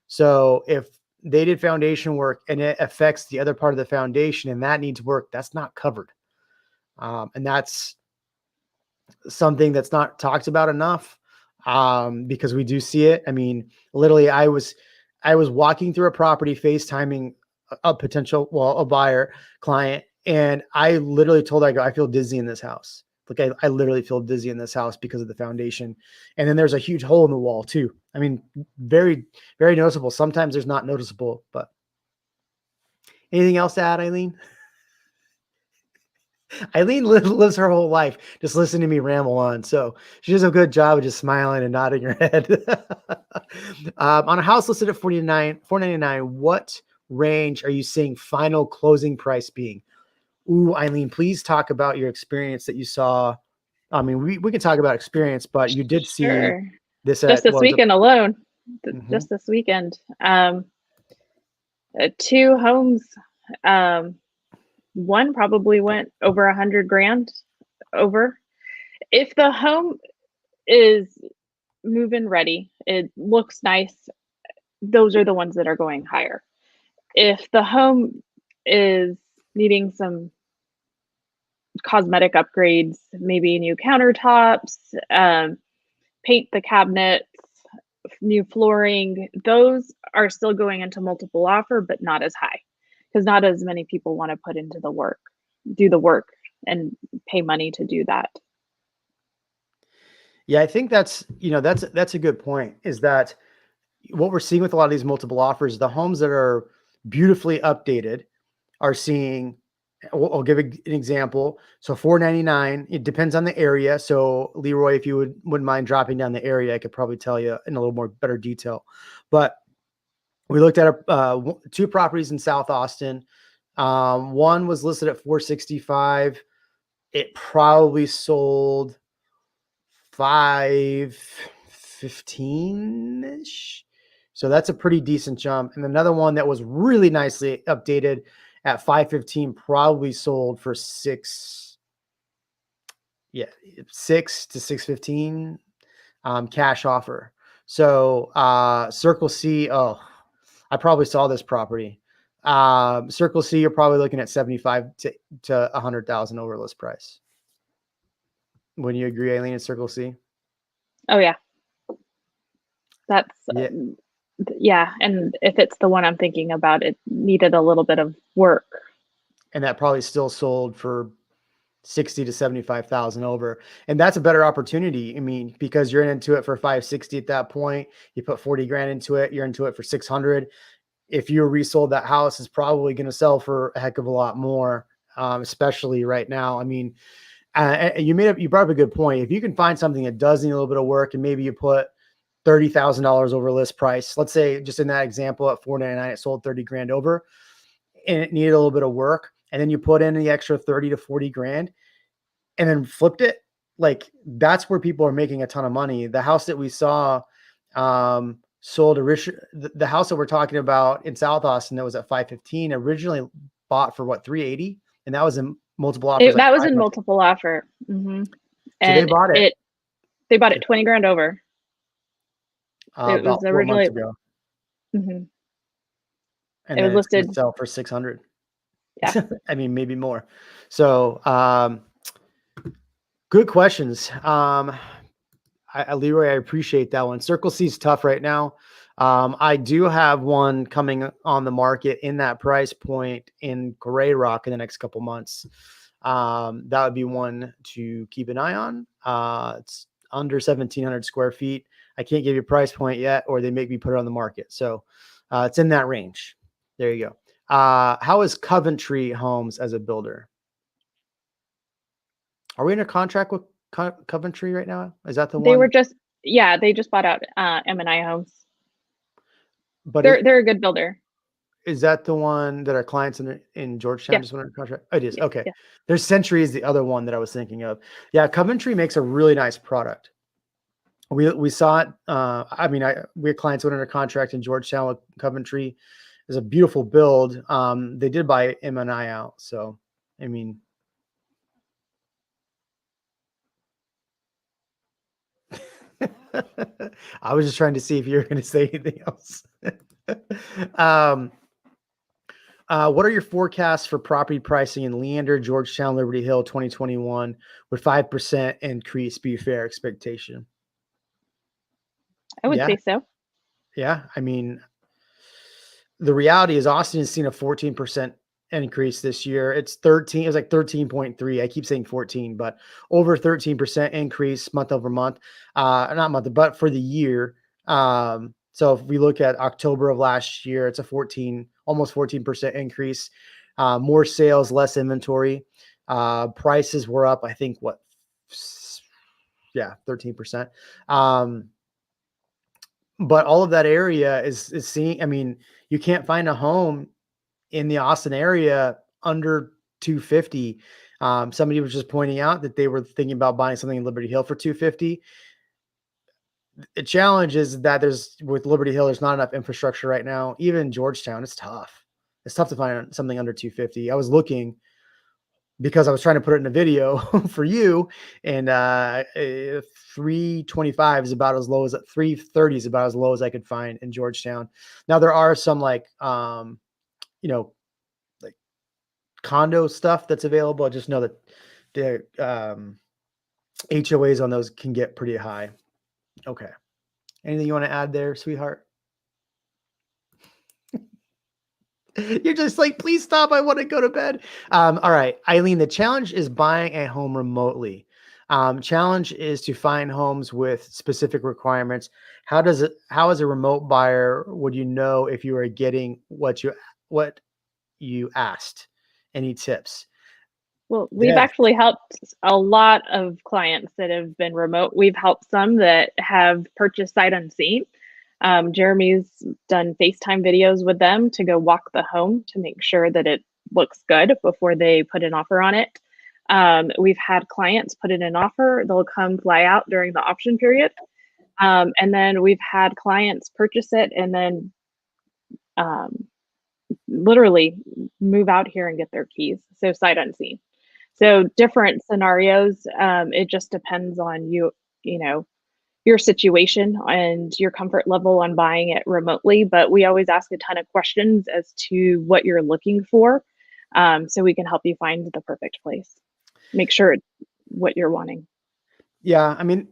So if they did foundation work and it affects the other part of the foundation and that needs work, that's not covered. And that's something that's not talked about enough, because we do see it. I mean, literally, I was walking through a property, FaceTiming a buyer client, and I literally told her, I feel dizzy in this house. Like I literally feel dizzy in this house because of the foundation. And then there's a huge hole in the wall too. I mean, very, very noticeable. Sometimes there's not noticeable, but anything else to add, Eileen? Eileen lives her whole life just listening to me ramble on. So she does a good job of just smiling and nodding her head. On a house listed at $499, what range are you seeing final closing price being? Ooh, Eileen, please talk about your experience that you saw. I mean, we can talk about experience, but you did see this just this weekend alone. Mm-hmm. Just this weekend. 2 homes. One probably went over $100,000 over. If the home is move-in ready, it looks nice, those are the ones that are going higher. If the home is needing some cosmetic upgrades, maybe new countertops, paint the cabinets, new flooring, those are still going into multiple offer, but not as high, because not as many people want to put into the work, do the work, and pay money to do that. Yeah, I think that's a good point, is that what we're seeing with a lot of these multiple offers, the homes that are beautifully updated are seeing, I'll give an example. So $499, it depends on the area. So Leroy, if you wouldn't mind dropping down the area, I could probably tell you in a little more better detail. But we looked at 2 properties in South Austin. One was listed at $465. It probably sold $515-ish. So that's a pretty decent jump. And another one that was really nicely updated at $515 probably sold for $6 to $615 cash offer. So Circle C, I probably saw this property. Circle C, you're probably looking at 75 to 100,000 over list price. Wouldn't you agree, Eileen, at Circle C? Oh yeah. That's yeah. And if it's the one I'm thinking about, it needed a little bit of work. And that probably still sold for 60 to 75,000 over. And that's a better opportunity. I mean, because you're into it for 560 at that point, you put 40 grand into it, you're into it for 600. If you resold that house, it's probably going to sell for a heck of a lot more, especially right now. I mean, you brought up a good point. If you can find something that does need a little bit of work, and maybe you put $30,000 over list price, let's say just in that example at $499, it sold 30 grand over, and it needed a little bit of work, and then you put in the extra 30 to 40 grand and then flipped it, like that's where people are making a ton of money. The house that we saw sold the house that we're talking about in South Austin that was at 515 originally bought for what, 380, and that was in multiple offers like That was in 500. multiple offer. So they And bought it. they bought it 20 grand over. It was About 4 months originally, ago, mhm, and it was then it's going listed. to sell for 600. Yeah. I mean, maybe more. So, good questions. Leroy, I appreciate that one. Circle C is tough right now. I do have one coming on the market in that price point in Gray Rock in the next couple months. That would be one to keep an eye on. It's under 1,700 square feet. I can't give you a price point yet, or they make me put it on the market. So it's in that range. There you go. How is Coventry Homes as a builder? Are we in a contract with Coventry right now? Is that the They one? were just, yeah, they just bought out M&I Homes. But They're a good builder. is that the one that our clients in Georgetown Yeah. just went under contract? Oh, it is. Yeah. Okay. Yeah. There's Century is the other one that I was thinking of. Yeah, Coventry makes a really nice product. We saw it. We had clients went under contract in Georgetown with Coventry. It's a beautiful build. They did buy M&I out. So, I mean, I was just trying to see if you were going to say anything else. What are your forecasts for property pricing in Leander, Georgetown, Liberty Hill 2021? Would 5% increase be a fair expectation? I would Yeah. say so. Yeah. I mean, the reality is Austin has seen a 14% increase this year. It's 13. It was like 13.3. I keep saying 14, but over 13% increase month over month. Not month, but for the year. So if we look at October of last year, it's a almost 14% increase. More sales, less inventory. Prices were up, I think, 13%. But all of that area is seeing, I mean, you can't find a home in the Austin area under 250. Somebody was just pointing out that they were thinking about buying something in Liberty Hill for 250. The challenge is that with Liberty Hill, there's not enough infrastructure right now. Even in Georgetown, it's tough. It's tough to find something under 250. I was looking because I was trying to put it in a video for you, and 325 is about as low as 330 is about as low as I could find in Georgetown. Now there are some like condo stuff that's available. I just know that the HOAs on those can get pretty high. Okay. Anything you want to add there, sweetheart? You're just like, please stop. I want to go to bed. All right, Eileen, the challenge is buying a home remotely. Challenge is to find homes with specific requirements. How as a remote buyer, would you know if you are getting what you asked? Any tips? Well, we've Yeah. actually helped a lot of clients that have been remote. We've helped some that have purchased sight unseen. Jeremy's done FaceTime videos with them to go walk the home to make sure that it looks good before they put an offer on it. We've had clients put in an offer. They'll come fly out during the option period. And then we've had clients purchase it and then literally move out here and get their keys. So sight unseen. So different scenarios. It just depends on your situation and your comfort level on buying it remotely. But we always ask a ton of questions as to what you're looking for, so we can help you find the perfect place. Make sure it's what you're wanting. Yeah, I mean,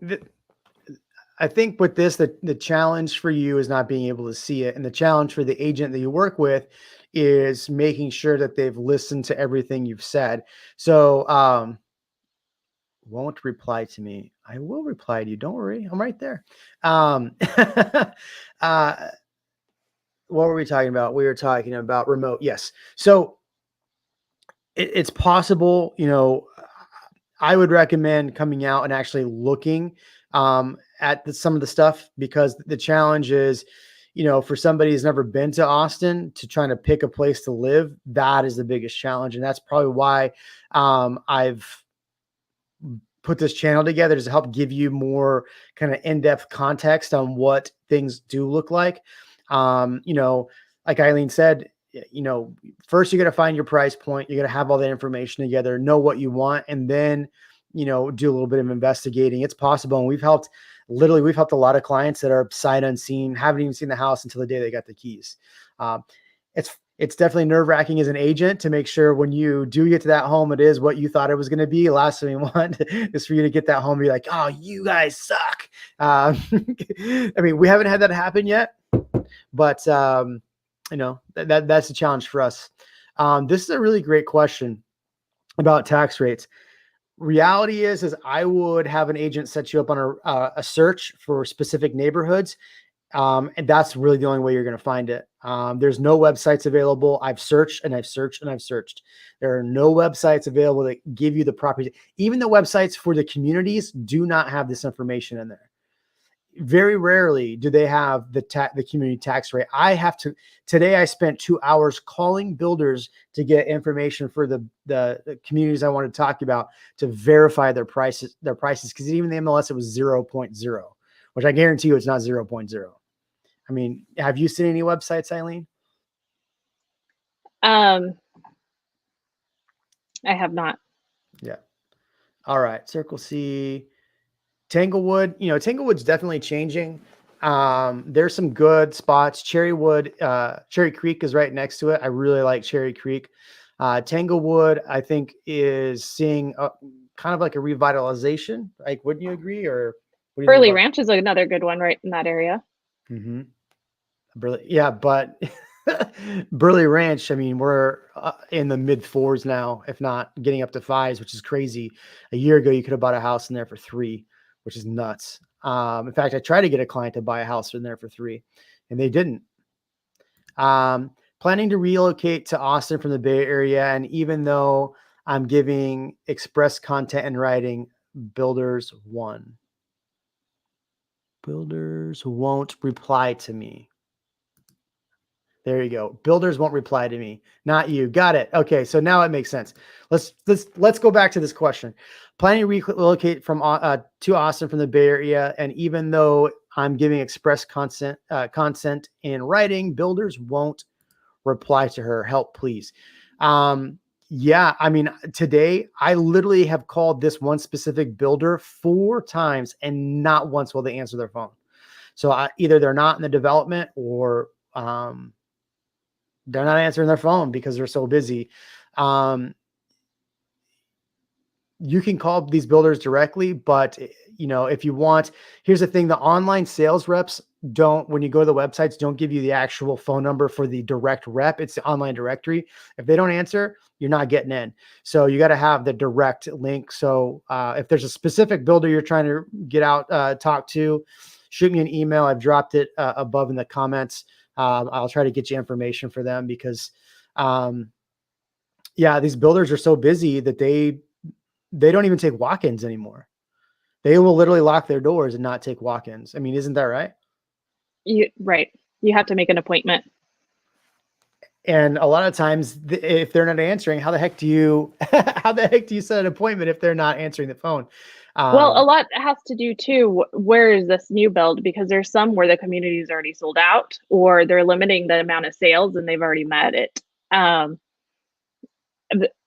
I think with this, the challenge for you is not being able to see it, and the challenge for the agent that you work with is making sure that they've listened to everything you've said. So, won't reply to me. I will reply to you. Don't worry. I'm right there. What were we talking about? We were talking about remote. Yes. So it's possible, I would recommend coming out and actually looking at some of the stuff, because the challenge is, for somebody who's never been to Austin to trying to pick a place to live, that is the biggest challenge. And that's probably why I've put this channel together to help give you more kind of in-depth context on what things do look like. Like Eileen said, first you got to find your price point. You got to have all that information together, know what you want, and then, do a little bit of investigating. It's possible. And we've helped a lot of clients that are sight unseen, haven't even seen the house until the day they got the keys. It's definitely nerve-wracking as an agent to make sure when you do get to that home, it is what you thought it was going to be. Last thing you want is for you to get that home and be like, oh, you guys suck. I mean, we haven't had that happen yet, but that's a challenge for us. This is a really great question about tax rates. Reality is I would have an agent set you up on a search for specific neighborhoods. And that's really the only way you're going to find it. There's no websites available. I've searched and I've searched and I've searched. There are no websites available that give you the properties. Even the websites for the communities do not have this information in there. Very rarely do they have the community tax rate. Today I spent 2 hours calling builders to get information for the communities I want to talk about to verify their prices. Because even the MLS, it was 0.0, which I guarantee you it's not 0.0. I mean, have you seen any websites, Eileen? I have not. Yeah. All right. Circle C. Tanglewood. Tanglewood's definitely changing. There's some good spots. Cherry Creek is right next to it. I really like Cherry Creek. Tanglewood, I think, is seeing kind of like a revitalization. Like, wouldn't you agree? Or Burley Ranch is another good one right in that area. Mm-hmm. Yeah, but Burley Ranch, I mean, we're in the mid 4s now, if not getting up to 5s, which is crazy. A year ago, you could have bought a house in there for 3, which is nuts. In fact, I tried to get a client to buy a house in there for 3, and they didn't. Planning to relocate to Austin from the Bay Area, and even though I'm giving express content and writing, builders won't reply to me. There you go. Builders won't reply to me. Not you. Got it. Okay. So now it makes sense. Let's go back to this question. Planning to relocate to Austin from the Bay Area. And even though I'm giving express consent in writing, builders won't reply to her. Help, please. Yeah. I mean, today I literally have called this one specific builder 4 times and not once will they answer their phone. So either they're not in the development or, they're not answering their phone because they're so busy. You can call these builders directly, but if you want, here's the thing: the online sales reps when you go to the websites, don't give you the actual phone number for the direct rep. It's the online directory. If they don't answer, you're not getting in. So you got to have the direct link. So if there's a specific builder you're trying to get out, talk to, shoot me an email. I've dropped it above in the comments. I'll try to get you information for them because, these builders are so busy that they don't even take walk-ins anymore. They will literally lock their doors and not take walk-ins. I mean, isn't that right? Right. You have to make an appointment. And a lot of times if they're not answering, how the heck do you set an appointment if they're not answering the phone? Well, a lot has to do too. Where is this new build? Because there's some where the community is already sold out, or they're limiting the amount of sales and they've already met it.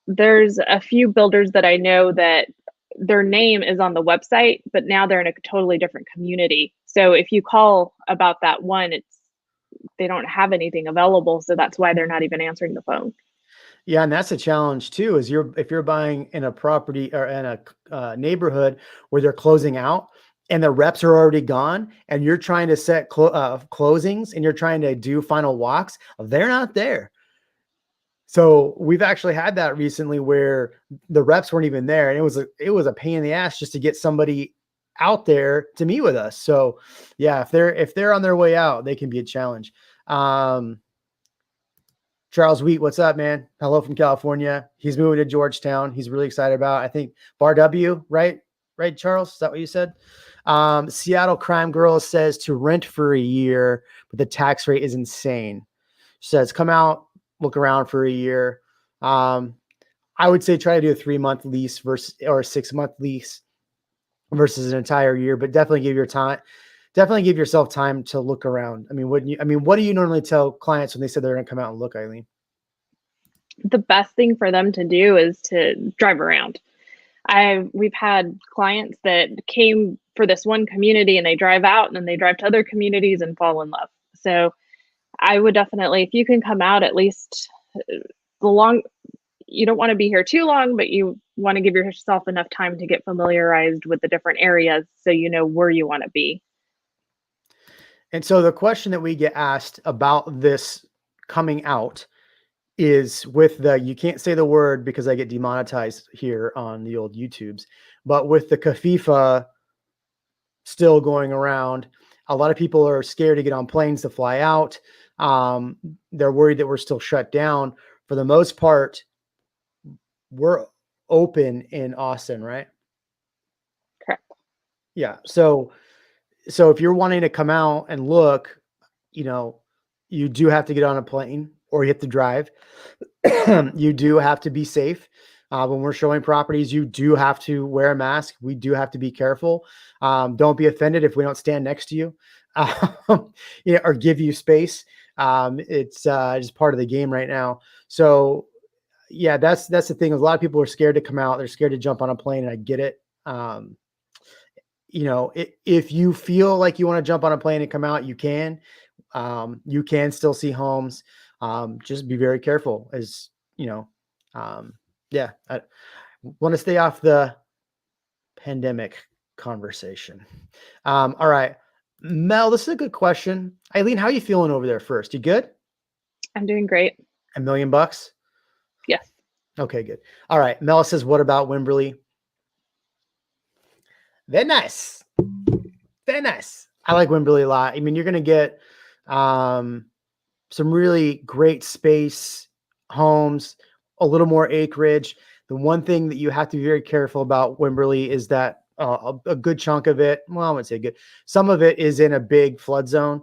There's a few builders that I know that their name is on the website, but now they're in a totally different community. So if you call about that one, they don't have anything available. So that's why they're not even answering the phone. Yeah, and that's a challenge too. If you're buying in a property or in a neighborhood where they're closing out and the reps are already gone, and you're trying to set closings and you're trying to do final walks, they're not there. So we've actually had that recently where the reps weren't even there, and it was a pain in the ass just to get somebody out there to meet with us. So yeah, if they're on their way out, they can be a challenge. Charles Wheat, what's up, man? Hello from California. He's moving to Georgetown. He's really excited about, I think, Bar W, right? Right, Charles? Is that what you said? Seattle Crime Girl says to rent for a year, but the tax rate is insane. She says, come out, look around for a year. I would say try to do a 3-month lease or a 6-month lease. versus an entire year, but definitely give yourself time to look around. I mean, what do you normally tell clients when they said they're going to come out and look, Eileen? The best thing for them to do is to drive around. We've had clients that came for this one community and they drive out and then they drive to other communities and fall in love. So I would definitely, if you can come out at least the long, you don't want to be here too long, but you want to give yourself enough time to get familiarized with the different areas so you know where you want to be. And so the question that we get asked about this coming out is with you can't say the word because I get demonetized here on the old YouTubes, but with the Kafifa still going around, a lot of people are scared to get on planes to fly out. They're worried that we're still shut down. For the most part, we're open in Austin, right? Correct. Yeah. So if you're wanting to come out and look, you do have to get on a plane or you have to drive. You do have to be safe. When we're showing properties, you do have to wear a mask. We do have to be careful. Don't be offended if we don't stand next to you, or give you space. It's just part of the game right now. So yeah, that's the thing. A lot of people are scared to come out. They're scared to jump on a plane, and I get it. If you feel like you want to jump on a plane and come out, you can. You can still see homes. Just be very careful, yeah, I want to stay off the pandemic conversation. All right, Mel, this is a good question. Eileen, how are you feeling over there first? You good? I'm doing great. $1 million bucks? Yes. Okay, good. All right. Mel says, what about Wimberley? Very nice. Very nice. I like Wimberley a lot. I mean, you're going to get some really great space, homes, a little more acreage. The one thing that you have to be very careful about Wimberley is that a good chunk of it, well, I wouldn't say good, some of it is in a big flood zone.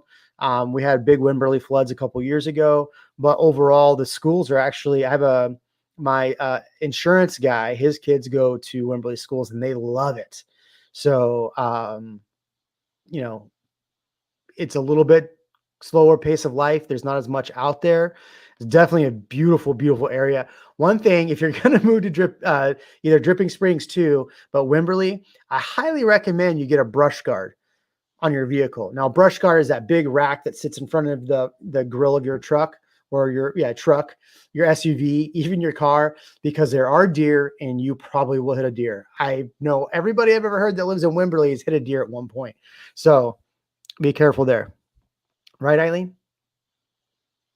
We had big Wimberley floods a couple years ago, but overall the schools are actually, I have my insurance guy, his kids go to Wimberley schools and they love it. So, it's a little bit slower pace of life. There's not as much out there. It's definitely a beautiful, beautiful area. One thing, if you're going to move to either Dripping Springs too, but Wimberley, I highly recommend you get a brush guard on your vehicle. Now, brush guard is that big rack that sits in front of the grill of your truck or your SUV, even your car, because there are deer and you probably will hit a deer. I know everybody I've ever heard that lives in Wimberley has hit a deer at one point. So be careful there. Right, Eileen?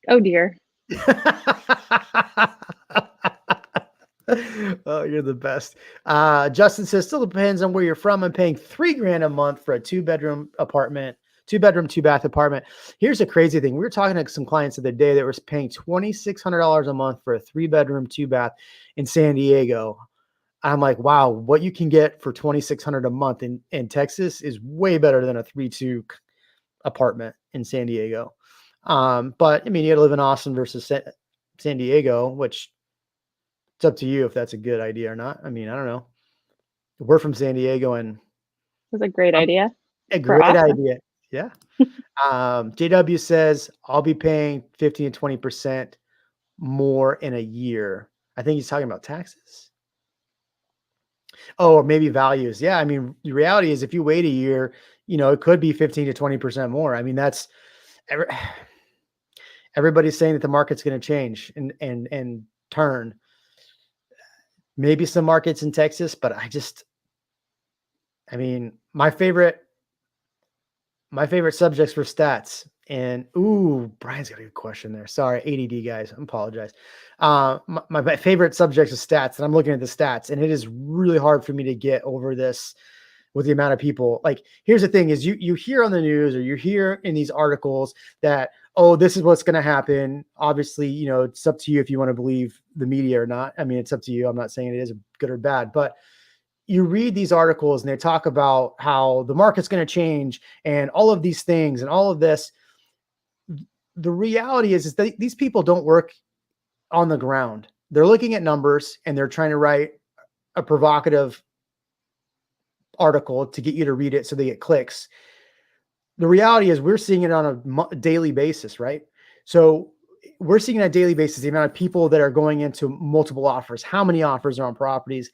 Oh dear. Oh, you're the best. Justin says, still depends on where you're from. I'm paying $3,000 a month for a 2-bedroom apartment, 2-bedroom, 2-bath apartment. Here's a crazy thing. We were talking to some clients the other day that was paying $2,600 a month for a 3-bedroom, 2-bath in San Diego. I'm like, wow, what you can get for $2,600 a month in Texas is way better than a 3-2 apartment in San Diego. But I mean, you got to live in Austin versus San Diego, which it's up to you if that's a good idea or not. I mean, I don't know. We're from San Diego and That's a great idea. a great idea. Yeah. JW says, I'll be paying 15 to 20% more in a year. I think he's talking about taxes. Oh, or maybe values. Yeah. I mean, the reality is if you wait a year, it could be 15 to 20% more. I mean, that's everybody's saying that the market's going to change and turn. Maybe some markets in Texas, but my favorite subjects were stats. And Brian's got a good question there. Sorry, ADD guys, I apologize. My favorite subjects is stats, and I'm looking at the stats, and it is really hard for me to get over this with the amount of people. Like, here's the thing is you hear on the news or you hear in these articles that, oh, this is what's going to happen. Obviously, it's up to you if you want to believe the media or not. I mean, it's up to you. I'm not saying it is good or bad, but you read these articles and they talk about how the market's going to change and all of these things and all of this. The reality is that these people don't work on the ground. They're looking at numbers and they're trying to write a provocative article to get you to read it so they get clicks. The reality is we're seeing it on a daily basis, right? So we're seeing on a daily basis the amount of people that are going into multiple offers, how many offers are on properties.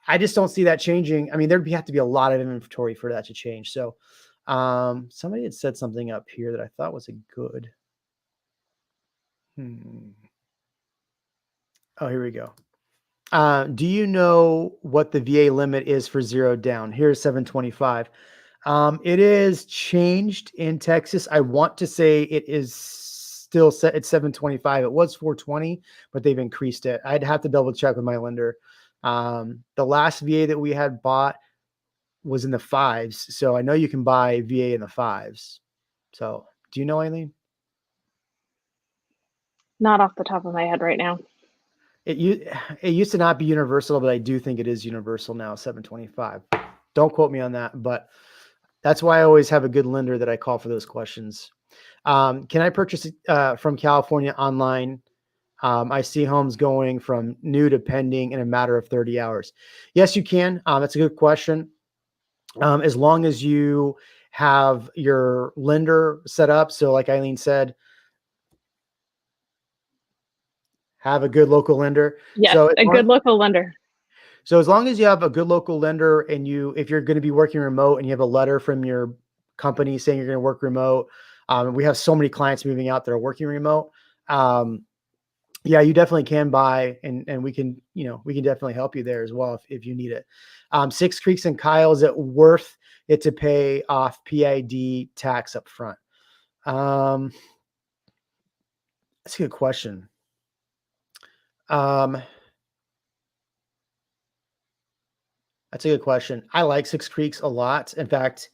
I just don't see that changing. I mean, there'd have to be a lot of inventory for that to change. So somebody had said something up here that I thought was a good. Oh, here we go. Do you know what the VA limit is for 0 down? Here's 725. It is changed in Texas. I want to say it is still set at 725. It was 420, but they've increased it. I'd have to double check with my lender. The last VA that we had bought was in the 5s. So I know you can buy VA in the 5s. So do you know, Eileen? Not off the top of my head right now. It used to not be universal, but I do think it is universal now, 725. Don't quote me on that, but that's why I always have a good lender that I call for those questions. Can I purchase from California online? I see homes going from new to pending in a matter of 30 hours. Yes, you can. That's a good question. As long as you have your lender set up. So like Eileen said, have a good local lender. Yes, So a good local lender. So as long as you have a good local lender and if you're going to be working remote and you have a letter from your company saying you're going to work remote, we have so many clients moving out that are working remote. Yeah, you definitely can buy and we can definitely help you there as well if you need it. Six Creeks and Kyle, is it worth it to pay off PID tax up front? That's a good question. That's a good question. I like Six Creeks a lot. In fact,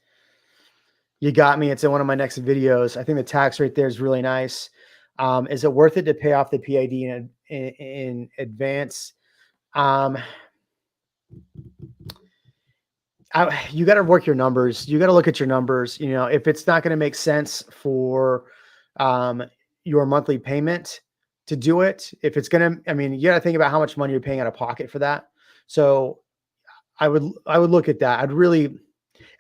you got me. It's in one of my next videos. I think the tax rate there is really nice. Is it worth it to pay off the PID in advance? You got to work your numbers. You got to look at your numbers. If it's not going to make sense for your monthly payment to do it, if it's going to, you got to think about how much money you're paying out of pocket for that. So I would look at that.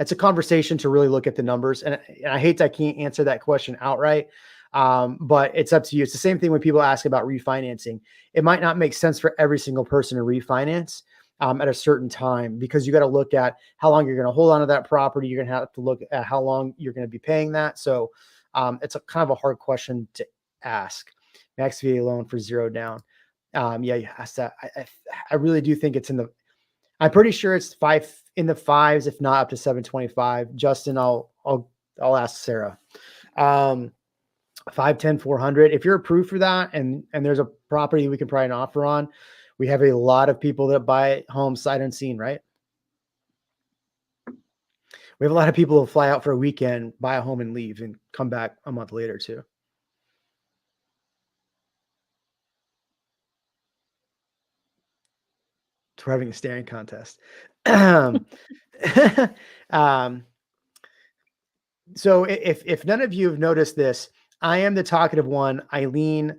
It's a conversation to really look at the numbers. And I hate that I can't answer that question outright. But it's up to you. It's the same thing when people ask about refinancing. It might not make sense for every single person to refinance at a certain time, because you got to look at how long you're going to hold on to that property. You're going to have to look at how long you're going to be paying that. So it's a kind of a hard question to ask. Max VA loan for 0 down. Yeah, you asked that. I really do think it's I'm pretty sure it's in the 5s, if not up to 725. Justin, I'll ask Sarah. 510, 400. If you're approved for that and there's a property we can probably an offer on, we have a lot of people that buy homes sight unseen, right? We have a lot of people who fly out for a weekend, buy a home and leave and come back a month later too. We're having a staring contest. So if none of you have noticed this, I am the talkative one. Eileen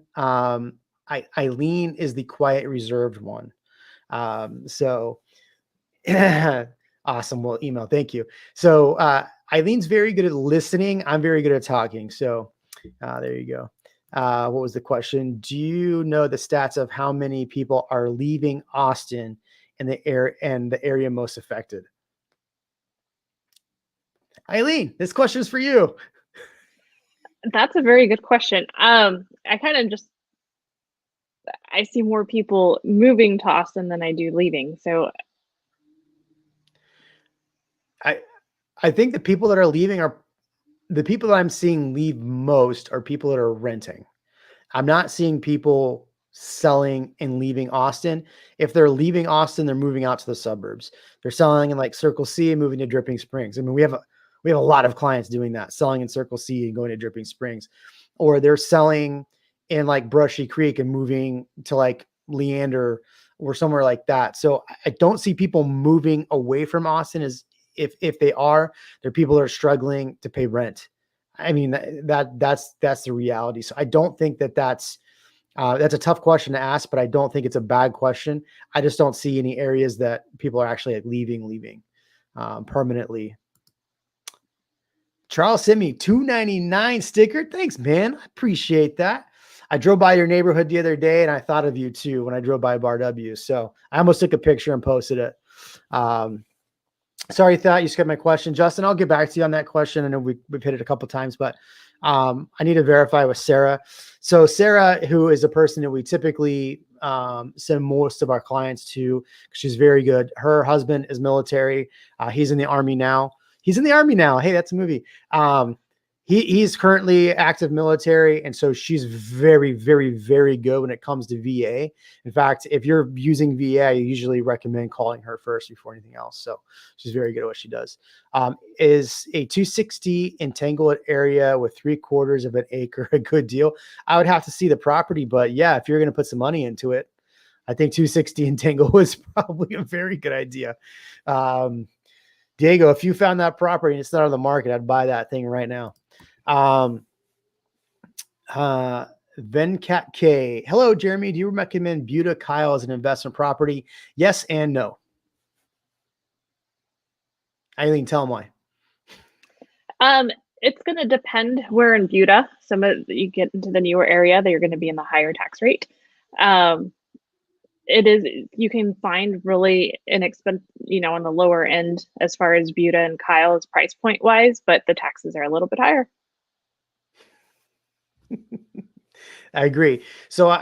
is the quiet, reserved one. So awesome. Well, email. Thank you. So Eileen's very good at listening. I'm very good at talking. So there you go. What was the question? Do you know the stats of how many people are leaving Austin and the area most affected? Eileen, this question is for you. That's a very good question. I see more people moving to Austin than I do leaving. So I think the people that are leaving are the people that I'm seeing leave most are people that are renting. I'm not seeing people selling and leaving Austin. If they're leaving Austin, they're moving out to the suburbs. They're selling in like Circle C and moving to Dripping Springs. We have a lot of clients doing that, selling in Circle C and going to Dripping Springs, or they're selling in like Brushy Creek and moving to like Leander or somewhere like that. So I don't see people moving away from Austin. As if they are, they're people that are struggling to pay rent. That's the reality. So I don't think that's That's a tough question to ask, but I don't think it's a bad question. I just don't see any areas that people are actually like leaving permanently. Charles sent me $2.99 sticker. Thanks, man. I appreciate that. I drove by your neighborhood the other day and I thought of you too when I drove by Bar W. So I almost took a picture and posted it. Sorry, thought you skipped my question. Justin, I'll get back to you on that question. I know we've hit it a couple of times, but I need to verify with Sarah. So Sarah, who is a person that we typically send most of our clients to, she's very good. Her husband is military. He's in the Army now. Hey, that's a movie. He's currently active military. And so she's very, very, very good when it comes to VA. In fact, if you're using VA, I usually recommend calling her first before anything else. So she's very good at what she does. Is a 260 in Tanglewood area with 3/4 of an acre a good deal? I would have to see the property, but yeah, if you're going to put some money into it, I think 260 in Tanglewood is probably a very good idea. Diego, if you found that property and it's not on the market, I'd buy that thing right now. Venkat K. Hello, Jeremy. Do you recommend Buda Kyle as an investment property? Yes and no. Eileen, tell them why. It's going to depend where in Buda. Some of you get into the newer area, they're going to be in the higher tax rate. You can find really inexpensive, on the lower end as far as Buda and Kyle is price point wise, but the taxes are a little bit higher. I agree. So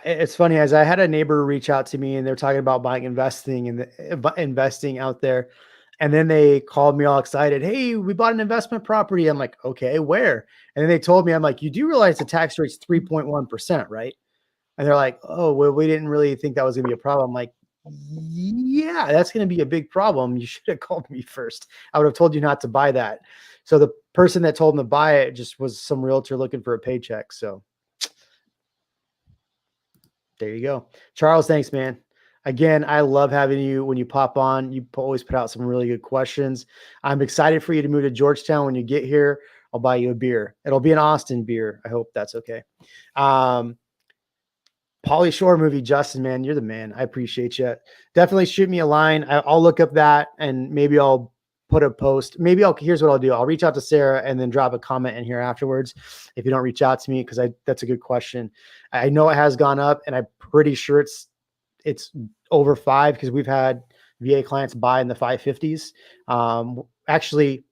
it's funny, as I had a neighbor reach out to me and they're talking about investing out there. And then they called me all excited. Hey, we bought an investment property. I'm like, okay, where? And then they told me, I'm like, you do realize the tax rate's 3.1%, right? And they're like, oh, well, we didn't really think that was gonna be a problem. I'm like, yeah, that's going to be a big problem. You should have called me first. I would have told you not to buy that. So the person that told them to buy it just was some realtor looking for a paycheck. So there you go. Charles, thanks, man. Again, I love having you when you pop on. You always put out some really good questions. I'm excited for you to move to Georgetown. When you get here, I'll buy you a beer. It'll be an Austin beer. I hope that's okay. Pauly Shore movie, Justin, man, you're the man. I appreciate you. Definitely shoot me a line. I'll look up that and maybe I'll put a post. Here's what I'll do. I'll reach out to Sarah and then drop a comment in here afterwards. If you don't reach out to me, because that's a good question. I know it has gone up and I'm pretty sure it's over 5 because we've had VA clients buy in the 550s. Actually,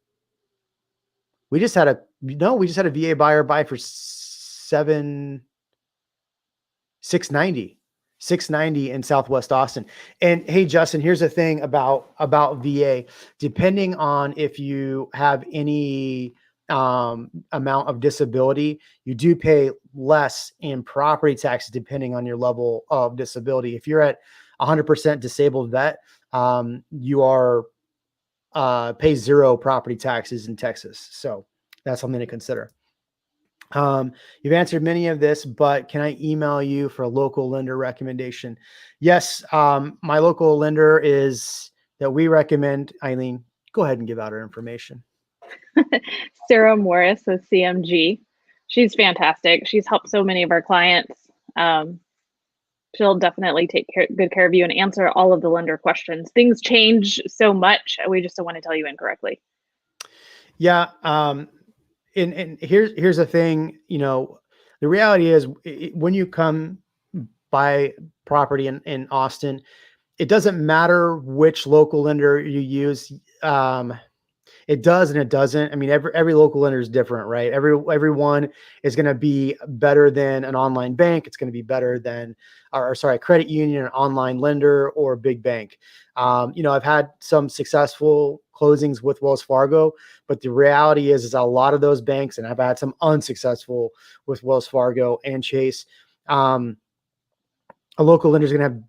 we just had a VA buyer buy for 690 in Southwest Austin. And hey, Justin, here's the thing about VA. Depending on if you have any amount of disability, you do pay less in property taxes depending on your level of disability. If you're at 100% disabled vet, you are pay 0 property taxes in Texas. So that's something to consider. You've answered many of this, but can I email you for a local lender recommendation? Yes. My local lender is that we recommend. Eileen, go ahead and give out her information. Sarah Morris with CMG. She's fantastic. She's helped so many of our clients. She'll definitely take good care of you and answer all of the lender questions. Things change so much. We just don't want to tell you incorrectly. Yeah. And here's the thing, the reality is when you come buy property in Austin, it doesn't matter which local lender you use. It does and it doesn't. I mean, every local lender is different, right? Everyone is going to be better than an online bank. It's going to be better than, a credit union, an online lender, or a big bank. I've had some successful closings with Wells Fargo, but the reality is a lot of those banks, and I've had some unsuccessful with Wells Fargo and Chase. A local lender is going to have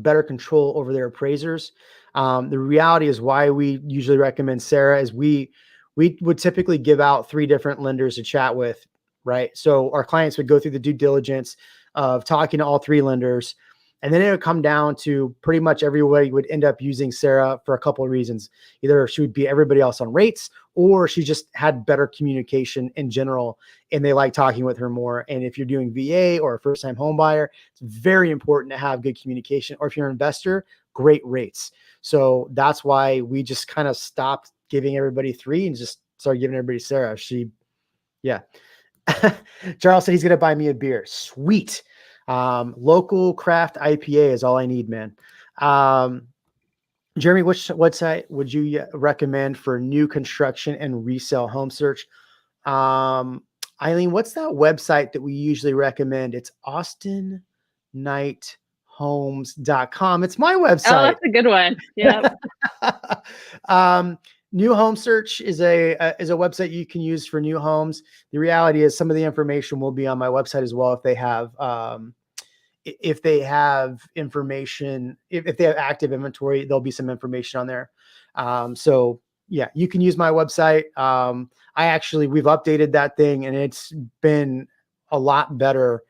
better control over their appraisers. The reality is why we usually recommend Sarah is we would typically give out 3 different lenders to chat with, right? So our clients would go through the due diligence of talking to all 3 lenders. And then it would come down to pretty much everybody would end up using Sarah for a couple of reasons. Either she would beat everybody else on rates, or she just had better communication in general and they like talking with her more. And if you're doing VA or a first-time home buyer, it's very important to have good communication. Or if you're an investor, great rates. So that's why we just kind of stopped giving everybody 3 and just started giving everybody Sarah. Yeah. Charles said he's going to buy me a beer. Sweet. Local craft IPA is all I need, man. Jeremy, which website would you recommend for new construction and resale home search? Eileen, what's that website that we usually recommend? It's austinighthomes.com. It's my website. Oh, that's a good one. Yeah. New Home Search is a website you can use for new homes. The reality is some of the information will be on my website as well. If they have information, if they have active inventory, there'll be some information on there. So yeah, you can use my website. We've updated that thing and it's been a lot better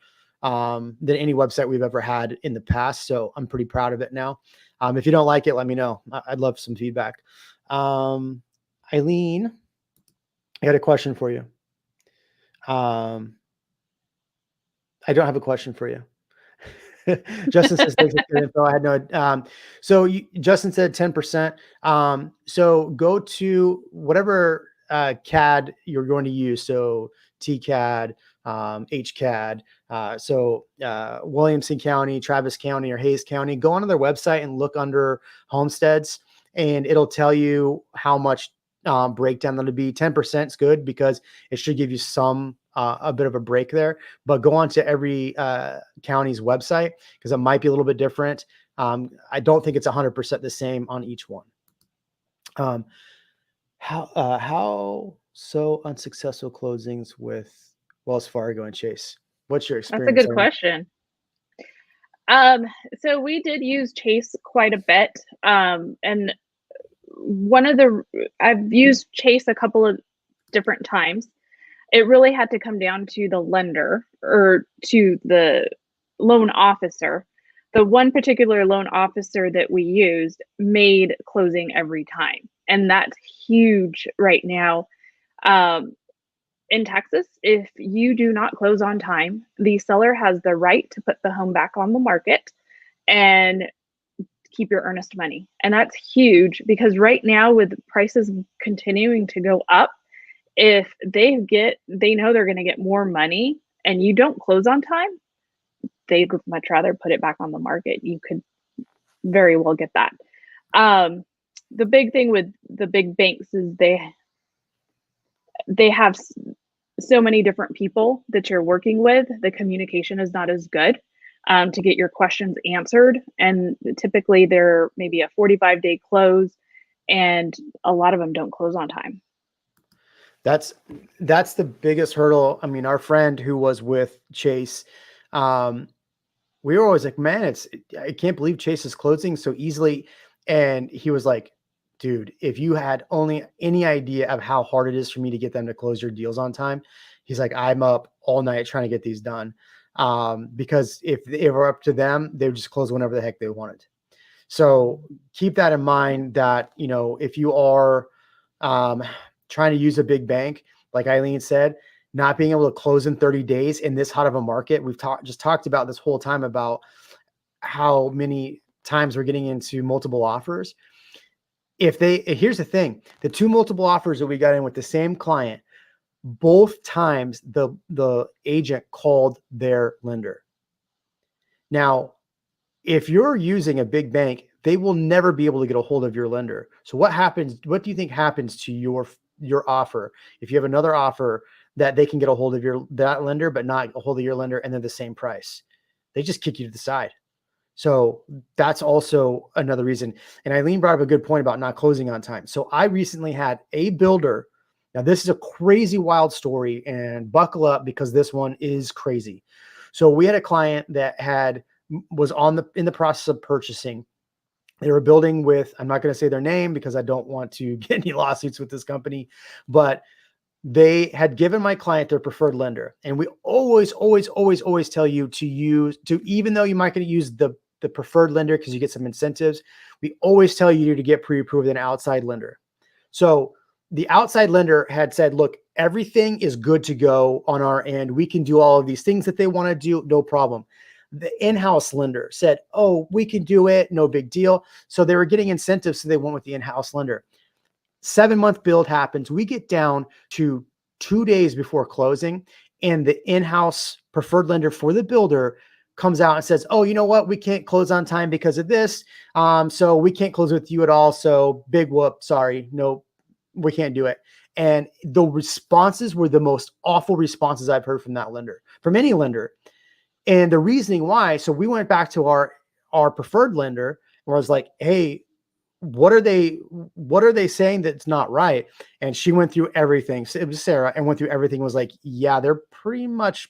than any website we've ever had in the past. So I'm pretty proud of it now. If you don't like it, let me know. I'd love some feedback. Eileen, I got a question for you. I don't have a question for you. Justin says, thanks for the info. I had no, Justin said 10%. So go to whatever CAD you're going to use. So TCAD, HCAD. Williamson County, Travis County, or Hayes County, go onto their website and look under homesteads and it'll tell you how much breakdown that'll be. 10% is good because it should give you a bit of a break there, but go on to every county's website because it might be a little bit different. I don't think it's 100% the same on each one. How so unsuccessful closings with Wells Fargo and Chase? What's your experience? That's a good question. So we did use Chase quite a bit. And I've used Chase a couple of different times. It really had to come down to the lender or to the loan officer. The one particular loan officer that we used made closing every time. And that's huge right now. In Texas, if you do not close on time, the seller has the right to put the home back on the market and keep your earnest money. And that's huge because right now with prices continuing to go up, if they know they're going to get more money and you don't close on time, they'd much rather put it back on the market. You could very well get that. The big thing with the big banks is they have so many different people that you're working with. The communication is not as good to get your questions answered. And typically they're maybe a 45-day close and a lot of them don't close on time. That's the biggest hurdle. I mean, our friend who was with Chase, we were always like, man, I can't believe Chase is closing so easily. And he was like, dude, if you had only any idea of how hard it is for me to get them to close your deals on time, he's like, I'm up all night trying to get these done. Because if it were up to them, they would just close whenever the heck they wanted. So keep that in mind that, if you are trying to use a big bank, like Eileen said, not being able to close in 30 days in this hot of a market. We've just talked about this whole time about how many times we're getting into multiple offers. Here's the thing, the 2 multiple offers that we got in with the same client, both times the agent called their lender. Now, if you're using a big bank, they will never be able to get a hold of your lender. So what happens? What do you think happens to your offer if you have another offer that they can get a hold of that lender, but not a hold of your lender, and they're the same price? They just kick you to the side. So that's also another reason. And Eileen brought up a good point about not closing on time. So I recently had a builder. Now this is a crazy, wild story, and buckle up because this one is crazy. So we had a client that was in the process of purchasing. They were building with, I'm not going to say their name because I don't want to get any lawsuits with this company, but they had given my client their preferred lender. And we always tell you even though you might going to use the the preferred lender because you get some incentives. We always tell you to get pre-approved with an outside lender. So the outside lender had said, look, everything is good to go on our end. We can do all of these things that they want to do. No problem. The in-house lender said, oh, we can do it. No big deal. So they were getting incentives. So they went with the in-house lender. 7-month build happens. We get down to 2 days before closing, and the in-house preferred lender for the builder comes out and says, oh, you know what? We can't close on time because of this. So we can't close with you at all. So big whoop. Sorry. No, we can't do it. And the responses were the most awful responses I've heard from that lender, from any lender. And the reasoning why, so we went back to our preferred lender where I was like, hey, what are they saying that's not right? And she went through everything. So it was Sarah, and went through everything, was like, yeah, they're pretty much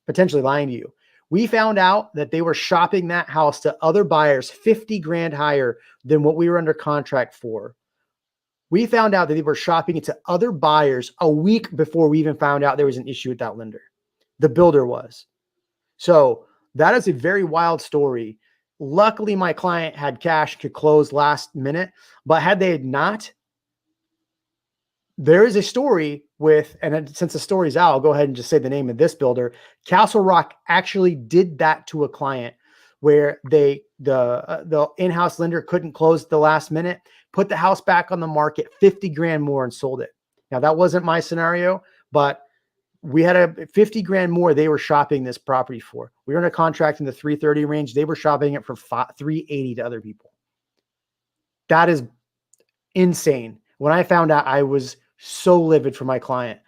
potentially lying to you. We found out that they were shopping that house to other buyers 50 grand higher than what we were under contract for. We found out that they were shopping it to other buyers a week before we even found out there was an issue with that lender. The builder was. So that is a very wild story. Luckily, my client had cash, could close last minute, but had they not, there is a story with, and since the story's out, I'll go ahead and just say the name of this builder. Castle Rock actually did that to a client where the in-house lender couldn't close at the last minute, put the house back on the market 50 grand more and sold it. Now that wasn't my scenario, but we had a 50 grand more they were shopping this property for. We were in a contract in the 330 range. They were shopping it for 380 to other people. That is insane. When I found out, I was so livid for my client.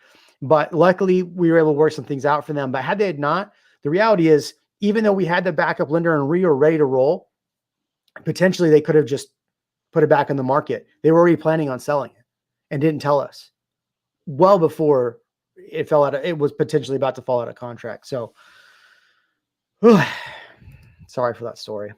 But luckily, we were able to work some things out for them. But had they not, the reality is, even though we had the backup lender and we were ready to roll, potentially they could have just put it back on the market. They were already planning on selling it and didn't tell us well before it fell out. It was potentially about to fall out of contract. So sorry for that story.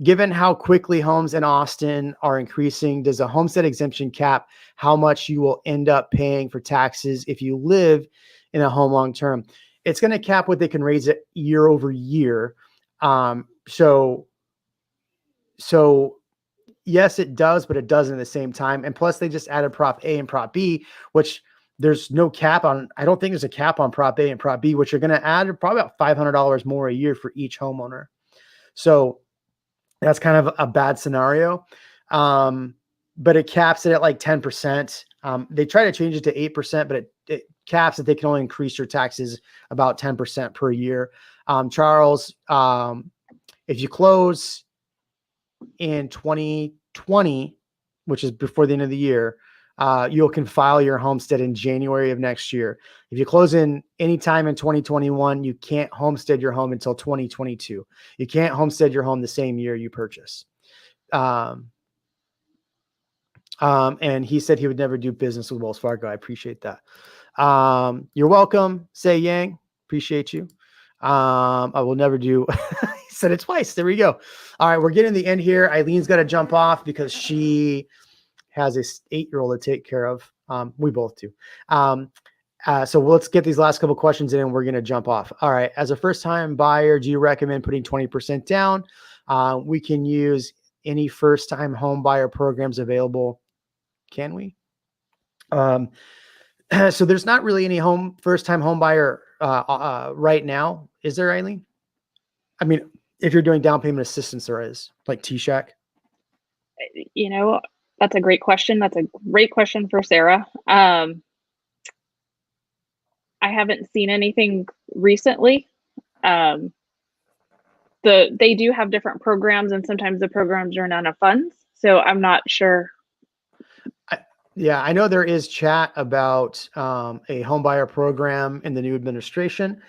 Given how quickly homes in Austin are increasing, does a homestead exemption cap how much you will end up paying for taxes if you live in a home long-term? It's going to cap what they can raise it year over year. So yes, it does, but it doesn't at the same time. And plus they just added Prop A and Prop B, which there's no cap on. I don't think there's a cap on Prop A and Prop B, which are going to add probably about $500 more a year for each homeowner. So that's kind of a bad scenario. But it caps it at like 10%. They try to change it to 8%, but it caps that they can only increase your taxes about 10% per year. Charles, if you close in 2020, which is before the end of the year, you can file your homestead in January of next year. If you close in any time in 2021, you can't homestead your home until 2022. You can't homestead your home the same year you purchase. And he said he would never do business with Wells Fargo. I appreciate that. You're welcome. Say Yang. Appreciate you. I will never do. He said it twice. There we go. All right. We're getting to the end here. Eileen's got to jump off because she has a 8-year-old to take care of. We both do. So let's get these last couple questions in and we're going to jump off. All right. As a first-time buyer, do you recommend putting 20% down? We can use any first-time home buyer programs available. Can we? So there's not really any first-time home buyer right now. Is there, Eileen? I mean, if you're doing down payment assistance, there is, like T-Shack. You know, that's a great question. That's a great question for Sarah. I haven't seen anything recently. They do have different programs, and sometimes the programs run out of funds. So I'm not sure. Yeah, I know there is chat about a home buyer program in the new administration.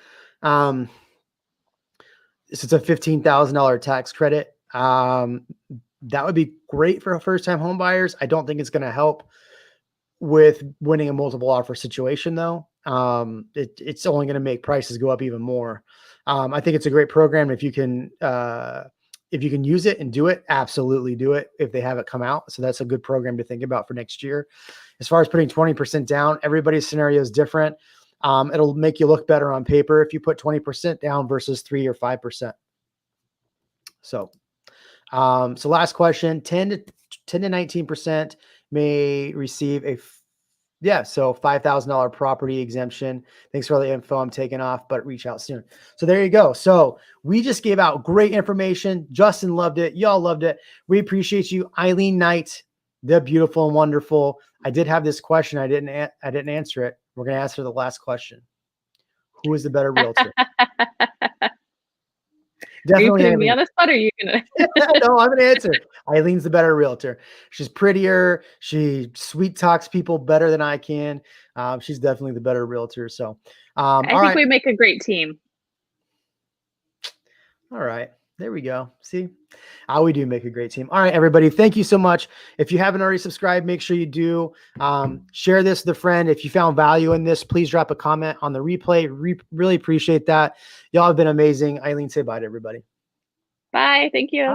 It's a $15,000 tax credit. That would be great for first-time home buyers. I don't think it's going to help with winning a multiple offer situation, though. It's only going to make prices go up even more. I think it's a great program. If you can use it and do it, absolutely do it if they have it come out. So that's a good program to think about for next year. As far as putting 20% down, everybody's scenario is different. It'll make you look better on paper if you put 20% down versus 3 or 5%. So, so last question, 10 to 19% may receive so $5,000 property exemption. Thanks for all the info. I'm taking off, but reach out soon. So there you go. So we just gave out great information. Justin loved it. Y'all loved it. We appreciate you. Eileen Knight, the beautiful and wonderful. I did have this question. I didn't answer it. We're going to answer the last question. Who is the better realtor? Are you Definitely putting me Eileen. on the spot, or are you gonna? No, I'm gonna answer. Eileen's the better realtor. She's prettier. She sweet talks people better than I can. She's definitely the better realtor. So, I think we make a great team. All right, there we go. See, we do make a great team. All right, everybody, thank you so much. If you haven't already subscribed, make sure you do. Share this with a friend. If you found value in this, please drop a comment on the replay. Really appreciate that. Y'all have been amazing. Eileen, say bye to everybody. Bye. Thank you.